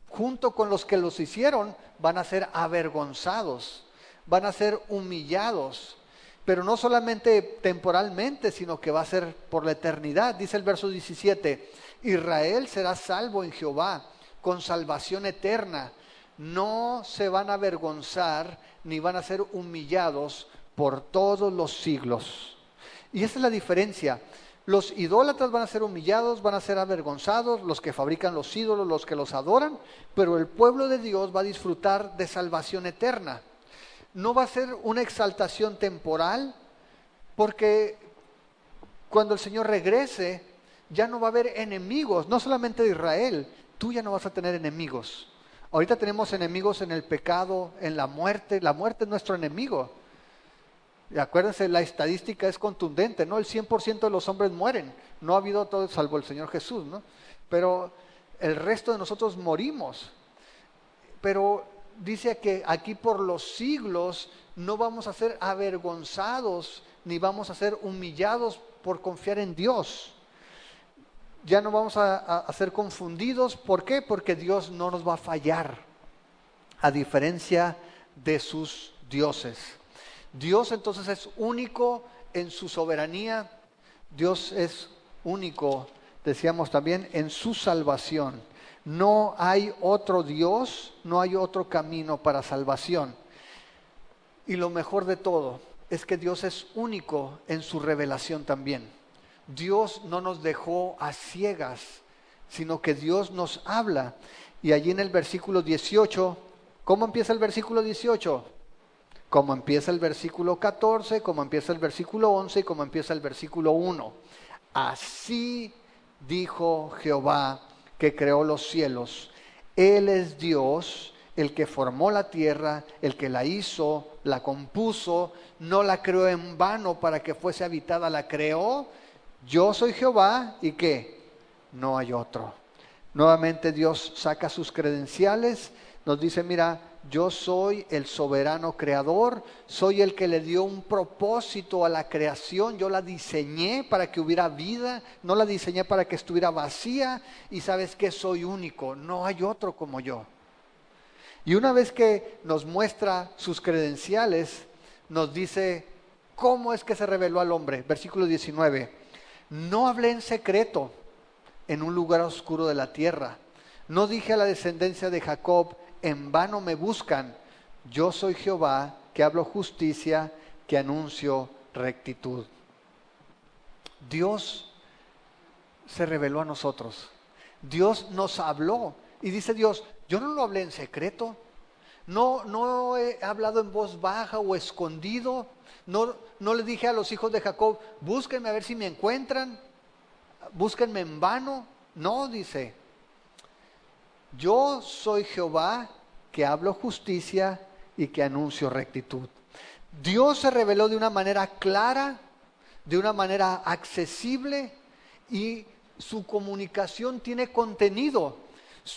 junto con los que los hicieron, van a ser avergonzados, van a ser humillados. Pero no solamente temporalmente, sino que va a ser por la eternidad. Dice el verso 17, Israel será salvo en Jehová, con salvación eterna. No se van a avergonzar, ni van a ser humillados por todos los siglos. Y esa es la diferencia. Los idólatras van a ser humillados, van a ser avergonzados, los que fabrican los ídolos, los que los adoran, pero el pueblo de Dios va a disfrutar de salvación eterna. No va a ser una exaltación temporal, porque cuando el Señor regrese, ya no va a haber enemigos, no solamente de Israel, tú ya no vas a tener enemigos. Ahorita tenemos enemigos en el pecado, en la muerte es nuestro enemigo. Y acuérdense, la estadística es contundente, ¿no? El 100% de los hombres mueren. No ha habido todo salvo el Señor Jesús, ¿no? Pero el resto de nosotros morimos. Pero dice que aquí por los siglos no vamos a ser avergonzados ni vamos a ser humillados por confiar en Dios. Ya no vamos a ser confundidos. ¿Por qué? Porque Dios no nos va a fallar, a diferencia de sus dioses. Dios entonces es único en su soberanía. Dios es único, decíamos también, en su salvación. No hay otro Dios, no hay otro camino para salvación. Y lo mejor de todo es que Dios es único en su revelación también. Dios no nos dejó a ciegas, sino que Dios nos habla. Y allí en el versículo 18, ¿cómo empieza el versículo 18? Como empieza el versículo 14, como empieza el versículo 11 y como empieza el versículo 1. Así dijo Jehová que creó los cielos. Él es Dios, el que formó la tierra, el que la hizo, la compuso, no la creó en vano para que fuese habitada, la creó. Yo soy Jehová y ¿qué? No hay otro. Nuevamente Dios saca sus credenciales, nos dice, mira, yo soy el soberano creador, soy el que le dio un propósito a la creación, yo la diseñé para que hubiera vida, no la diseñé para que estuviera vacía, y sabes que soy único, no hay otro como yo. Y una vez que nos muestra sus credenciales, nos dice cómo es que se reveló al hombre. Versículo 19, no hablé en secreto en un lugar oscuro de la tierra, no dije a la descendencia de Jacob, en vano me buscan. Yo soy Jehová, que hablo justicia, que anuncio rectitud. Dios se reveló a nosotros. Dios nos habló. Y dice Dios, yo no lo hablé en secreto. No he hablado en voz baja o escondido. No le dije a los hijos de Jacob, búsquenme a ver si me encuentran. Búsquenme en vano. No, dice, yo soy Jehová que hablo justicia y que anuncio rectitud. Dios se reveló de una manera clara, de una manera accesible, y su comunicación tiene contenido.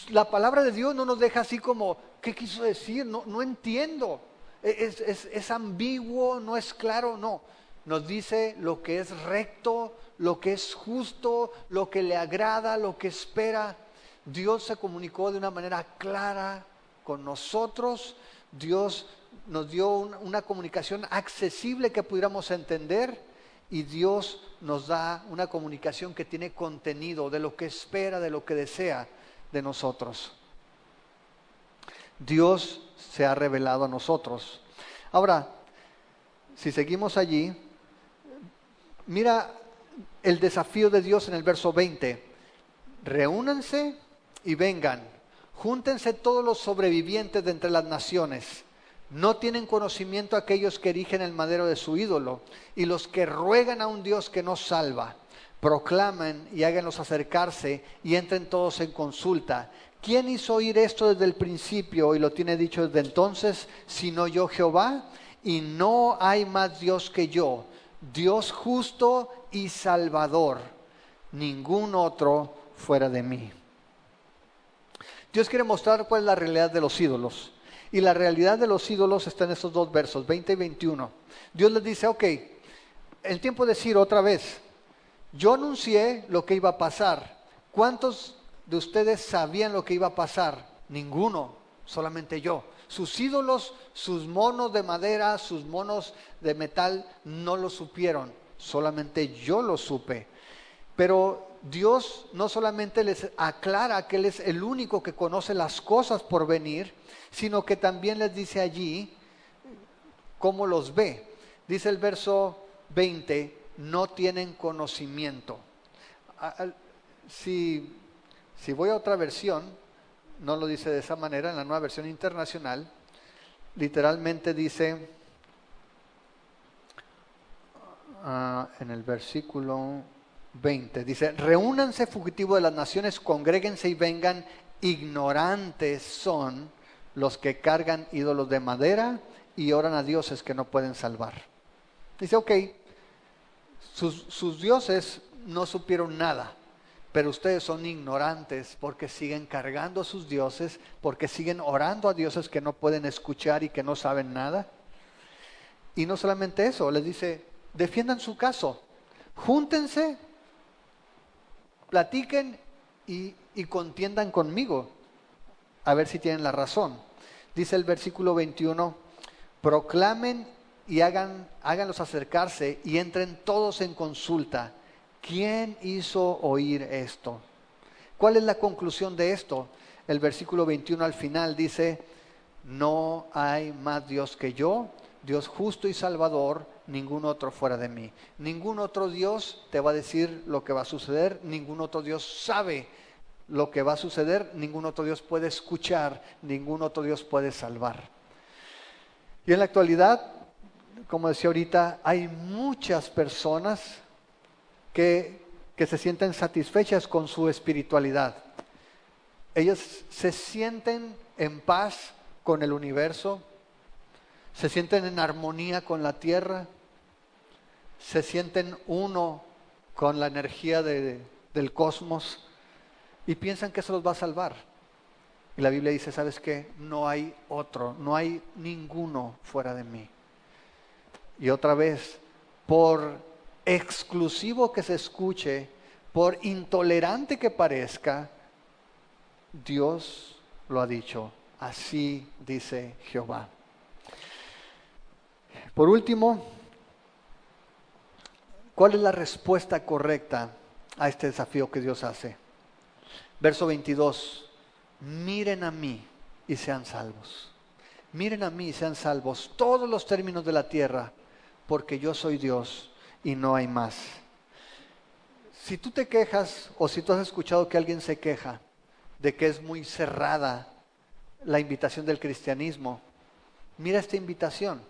La palabra de Dios no nos deja así como, ¿qué quiso decir? No entiendo. Es ambiguo, no es claro, no. Nos dice lo que es recto, lo que es justo, lo que le agrada, lo que espera. Dios se comunicó de una manera clara con nosotros. Dios nos dio una comunicación accesible que pudiéramos entender, y Dios nos da una comunicación que tiene contenido de lo que espera, de lo que desea de nosotros. Dios se ha revelado a nosotros. Ahora, si seguimos allí, mira el desafío de Dios en el verso 20. Reúnanse y vengan, júntense todos los sobrevivientes de entre las naciones. No tienen conocimiento aquellos que erigen el madero de su ídolo y los que ruegan a un Dios que no salva. Proclamen y háganlos acercarse y entren todos en consulta. ¿Quién hizo oír esto desde el principio y lo tiene dicho desde entonces, sino yo Jehová? Y no hay más Dios que yo, Dios justo y salvador, ningún otro fuera de mí. Dios quiere mostrar cuál es la realidad de los ídolos. Y la realidad de los ídolos está en estos dos versos, 20 y 21. Dios les dice, ok, el tiempo de decir otra vez, yo anuncié lo que iba a pasar. ¿Cuántos de ustedes sabían lo que iba a pasar? Ninguno, solamente yo. Sus ídolos, sus monos de madera, sus monos de metal, no lo supieron. Solamente yo lo supe. Pero Dios no solamente les aclara que Él es el único que conoce las cosas por venir, sino que también les dice allí cómo los ve. Dice el verso 20, no tienen conocimiento. Si voy a otra versión, no lo dice de esa manera, en la Nueva Versión Internacional, literalmente dice, en el versículo 20, dice, reúnanse fugitivos de las naciones, congréguense y vengan, ignorantes son los que cargan ídolos de madera y oran a dioses que no pueden salvar. Dice, ok, sus dioses no supieron nada, pero ustedes son ignorantes porque siguen cargando a sus dioses, porque siguen orando a dioses que no pueden escuchar y que no saben nada. Y no solamente eso, les dice, defiendan su caso, júntense, platiquen y contiendan conmigo, a ver si tienen la razón. Dice el versículo 21, proclamen y háganlos acercarse y entren todos en consulta. ¿Quién hizo oír esto? ¿Cuál es la conclusión de esto? El versículo 21 al final dice: no hay más Dios que yo, Dios justo y salvador, ningún otro fuera de mí. Ningún otro Dios te va a decir lo que va a suceder, ningún otro Dios sabe lo que va a suceder, ningún otro Dios puede escuchar, ningún otro Dios puede salvar. Y en la actualidad, como decía ahorita, hay muchas personas que se sienten satisfechas con su espiritualidad. Ellos se sienten en paz con el universo, se sienten en armonía con la tierra, se sienten uno con la energía del cosmos y piensan que eso los va a salvar. Y la Biblia dice: ¿sabes qué? No hay otro, no hay ninguno fuera de mí. Y otra vez, por exclusivo que se escuche, por intolerante que parezca, Dios lo ha dicho. Así dice Jehová. Por último, ¿cuál es la respuesta correcta a este desafío que Dios hace? Verso 22. Miren a mí y sean salvos. Miren a mí y sean salvos todos los términos de la tierra, porque yo soy Dios y no hay más. Si tú te quejas, o si tú has escuchado que alguien se queja de que es muy cerrada la invitación del cristianismo, mira esta invitación.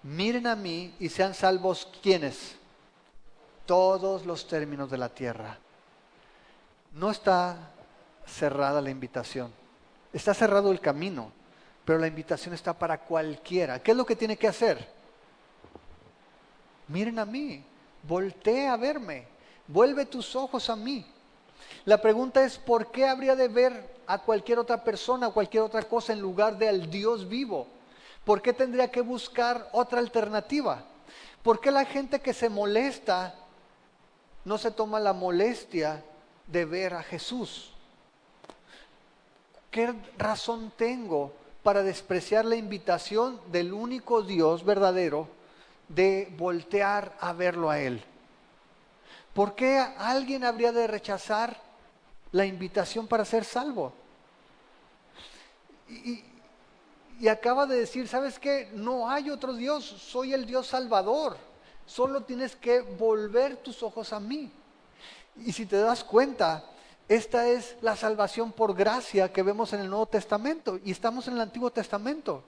Miren a mí y sean salvos, ¿quiénes? Todos los términos de la tierra. No está cerrada la invitación, está cerrado el camino, pero la invitación está para cualquiera. ¿Qué es lo que tiene que hacer? Miren a mí, voltea a verme, vuelve tus ojos a mí. La pregunta es: ¿por qué habría de ver a cualquier otra persona o cualquier otra cosa en lugar de al Dios vivo? ¿Por qué tendría que buscar otra alternativa? ¿Por qué la gente que se molesta no se toma la molestia de ver a Jesús? ¿Qué razón tengo para despreciar la invitación del único Dios verdadero de voltear a verlo a Él? ¿Por qué alguien habría de rechazar la invitación para ser salvo? Y acaba de decir: ¿sabes qué? No hay otro Dios, soy el Dios Salvador. Solo tienes que volver tus ojos a mí. Y si te das cuenta, esta es la salvación por gracia que vemos en el Nuevo Testamento, y estamos en el Antiguo Testamento.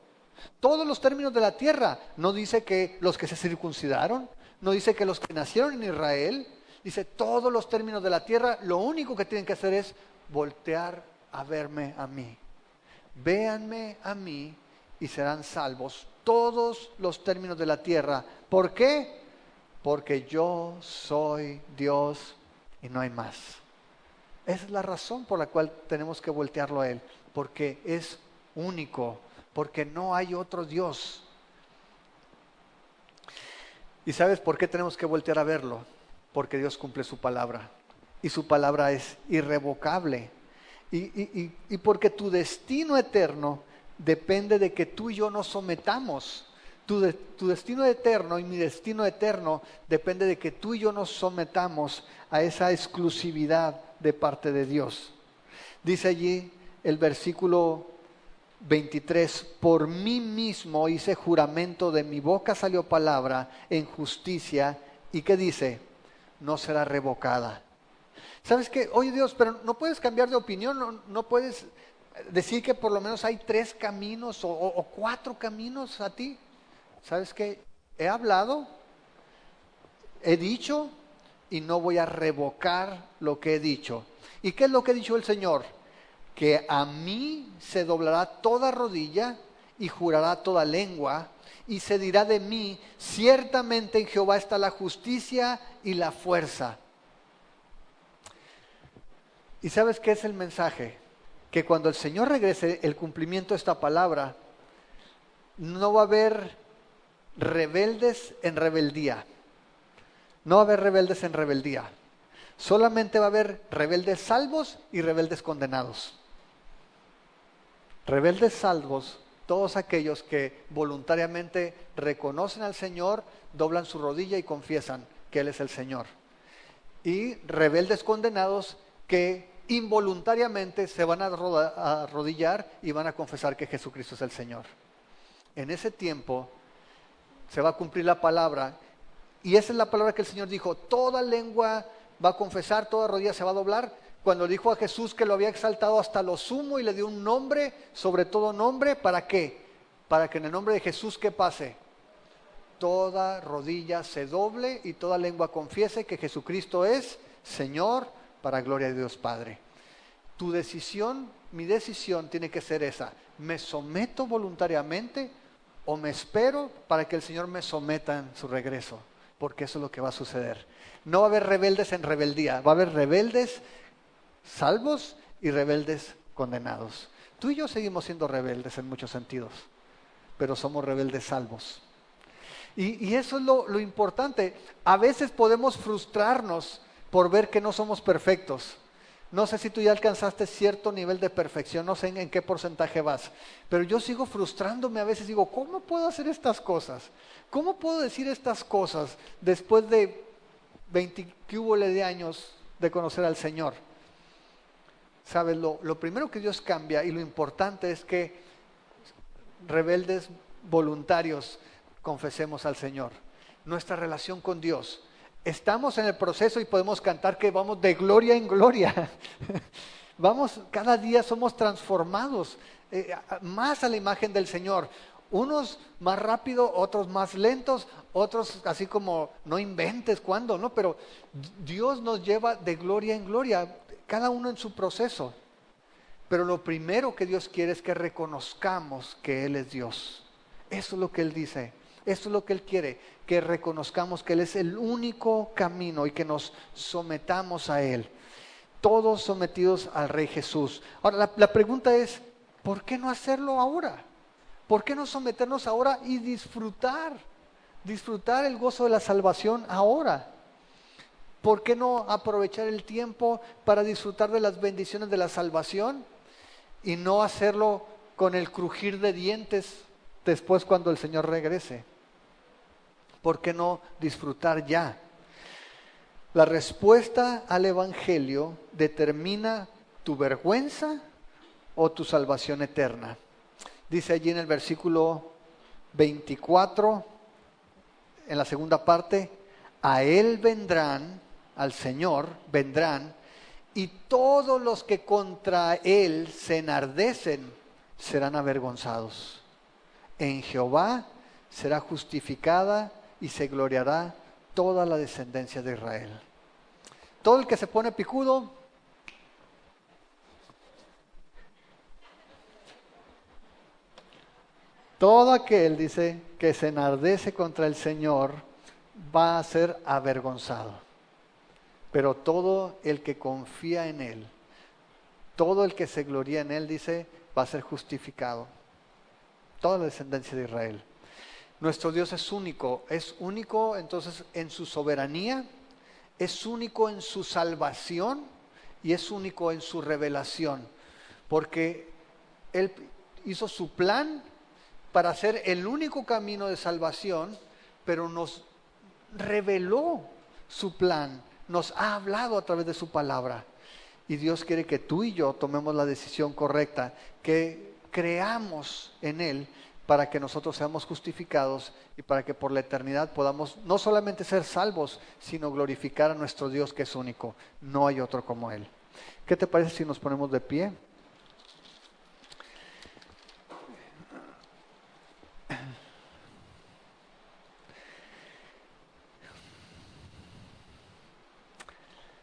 Todos los términos de la tierra. No dice que los que se circuncidaron, no dice que los que nacieron en Israel, dice todos los términos de la tierra. Lo único que tienen que hacer es voltear a verme a mí. Véanme a mí y serán salvos todos los términos de la tierra. ¿Por qué? Porque yo soy Dios y no hay más. Esa es la razón por la cual tenemos que voltearlo a Él, porque es único, porque no hay otro Dios. ¿Y sabes por qué tenemos que voltear a verlo? Porque Dios cumple su palabra, y su palabra es irrevocable. Y porque tu destino eterno depende de que tú y yo nos sometamos. Tu destino eterno y mi destino eterno depende de que tú y yo nos sometamos a esa exclusividad de parte de Dios. Dice allí el versículo 23: por mí mismo hice juramento, de mi boca salió palabra en justicia. ¿Y qué dice? No será revocada. ¿Sabes qué? Oye Dios, pero no puedes cambiar de opinión, no puedes decir que por lo menos hay 3 caminos o 4 caminos a ti. ¿Sabes qué? He hablado, he dicho y no voy a revocar lo que he dicho. ¿Y qué es lo que ha dicho el Señor? Que a mí se doblará toda rodilla y jurará toda lengua, y se dirá de mí: ciertamente en Jehová está la justicia y la fuerza. ¿Y sabes qué es el mensaje? Que cuando el Señor regrese, el cumplimiento de esta palabra, no va a haber rebeldes en rebeldía. No va a haber rebeldes en rebeldía. Solamente va a haber rebeldes salvos y rebeldes condenados. Rebeldes salvos todos aquellos que voluntariamente reconocen al Señor, doblan su rodilla y confiesan que Él es el Señor. Y rebeldes condenados que involuntariamente se van a arrodillar y van a confesar que Jesucristo es el Señor. En ese tiempo se va a cumplir la palabra, y esa es la palabra que el Señor dijo: toda lengua va a confesar, toda rodilla se va a doblar. Cuando dijo a Jesús que lo había exaltado hasta lo sumo y le dio un nombre sobre todo nombre, ¿para qué? Para que en el nombre de Jesús, ¿qué pase? Toda rodilla se doble y toda lengua confiese que Jesucristo es Señor, para gloria de Dios Padre. Tu decisión, mi decisión tiene que ser esa: ¿me someto voluntariamente o me espero para que el Señor me someta en su regreso? Porque eso es lo que va a suceder. No va a haber rebeldes en rebeldía, va a haber rebeldes salvos y rebeldes condenados. Tú y yo seguimos siendo rebeldes en muchos sentidos, pero somos rebeldes salvos. Y eso es lo importante. A veces podemos frustrarnos por ver que no somos perfectos. No sé si tú ya alcanzaste cierto nivel de perfección, no sé en qué porcentaje vas, pero yo sigo frustrándome a veces. Digo, ¿cómo puedo hacer estas cosas? ¿Cómo puedo decir estas cosas después de 20 de años de conocer al Señor? ¿Sabes? Lo primero que Dios cambia, y lo importante es que rebeldes voluntarios confesemos al Señor. Nuestra relación con Dios. Estamos en el proceso y podemos cantar que vamos de gloria en gloria. Vamos, cada día somos transformados más a la imagen del Señor. Unos más rápido, otros más lentos, otros así como no inventes cuándo, ¿no? Pero Dios nos lleva de gloria en gloria, cada uno en su proceso. Pero lo primero que Dios quiere es que reconozcamos que Él es Dios. Eso es lo que Él dice. Eso es lo que Él quiere, que reconozcamos que Él es el único camino y que nos sometamos a Él. Todos sometidos al Rey Jesús. Ahora, la pregunta es, ¿por qué no hacerlo ahora? ¿Por qué no someternos ahora y disfrutar el gozo de la salvación ahora? ¿Por qué no aprovechar el tiempo para disfrutar de las bendiciones de la salvación y no hacerlo con el crujir de dientes después cuando el Señor regrese? ¿Por qué no disfrutar ya? La respuesta al Evangelio determina tu vergüenza o tu salvación eterna. Dice allí en el versículo 24, en la segunda parte: a Él vendrán, al Señor vendrán, y todos los que contra Él se enardecen serán avergonzados. En Jehová será justificada y se gloriará toda la descendencia de Israel. Todo el que se pone picudo, todo aquel, dice, que se enardece contra el Señor va a ser avergonzado. Pero todo el que confía en Él, todo el que se gloria en Él, dice, va a ser justificado. Toda la descendencia de Israel. Nuestro Dios es único entonces en su soberanía, es único en su salvación y es único en su revelación, porque Él hizo su plan para ser el único camino de salvación, pero nos reveló su plan, nos ha hablado a través de su palabra, y Dios quiere que tú y yo tomemos la decisión correcta, que creamos en Él para que nosotros seamos justificados y para que por la eternidad podamos no solamente ser salvos, sino glorificar a nuestro Dios que es único. No hay otro como Él. ¿Qué te parece si nos ponemos de pie?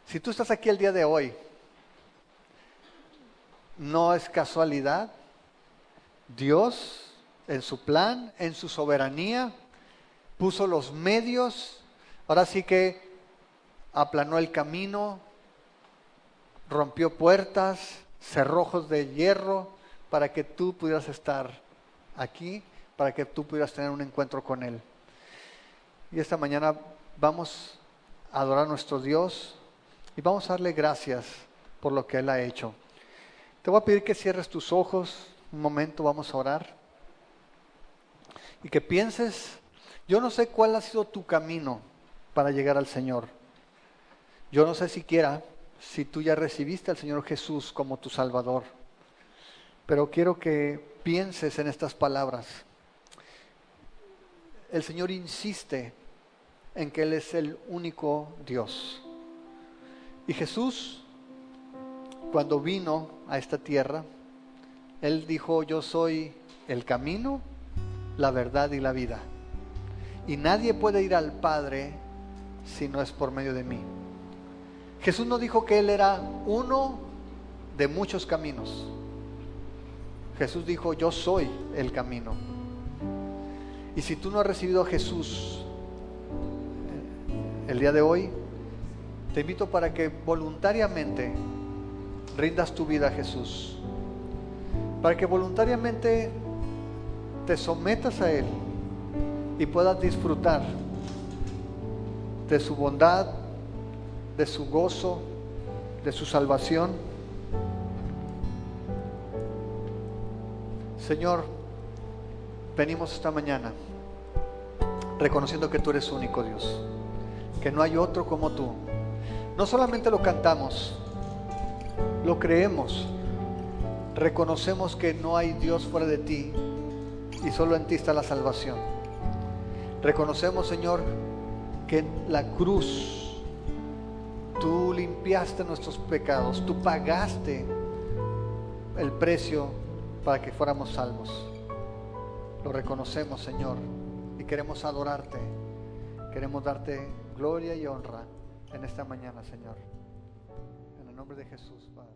Si tú estás aquí el día de hoy, no es casualidad. Dios, en su plan, en su soberanía, puso los medios. Ahora sí que aplanó el camino, rompió puertas, cerrojos de hierro, para que tú pudieras estar aquí, para que tú pudieras tener un encuentro con Él. Y esta mañana vamos a adorar a nuestro Dios y vamos a darle gracias por lo que Él ha hecho. Te voy a pedir que cierres tus ojos un momento, vamos a orar. y que pienses, yo no sé cuál ha sido tu camino para llegar al Señor. Yo no sé siquiera si tú ya recibiste al Señor Jesús como tu Salvador, pero quiero que pienses en estas palabras. El Señor insiste en que Él es el único Dios. Y Jesús, cuando vino a esta tierra, Él dijo, yo soy el camino, la verdad y la vida. Y nadie puede ir al Padre si no es por medio de mí. Jesús no dijo que Él era uno de muchos caminos. Jesús dijo, yo soy el camino. Y si tú no has recibido a Jesús el día de hoy, te invito para que voluntariamente rindas tu vida a Jesús. Para que voluntariamente te sometas a Él y puedas disfrutar de su bondad, de su gozo, de su salvación. Señor, venimos esta mañana reconociendo que tú eres único Dios, que no hay otro como tú. No solamente lo cantamos, lo creemos, reconocemos que no hay Dios fuera de ti y solo en ti está la salvación. Reconocemos, Señor, que en la cruz tú limpiaste nuestros pecados, tú pagaste el precio para que fuéramos salvos. Lo reconocemos, Señor, y queremos adorarte, queremos darte gloria y honra en esta mañana, Señor. En el nombre de Jesús, Padre.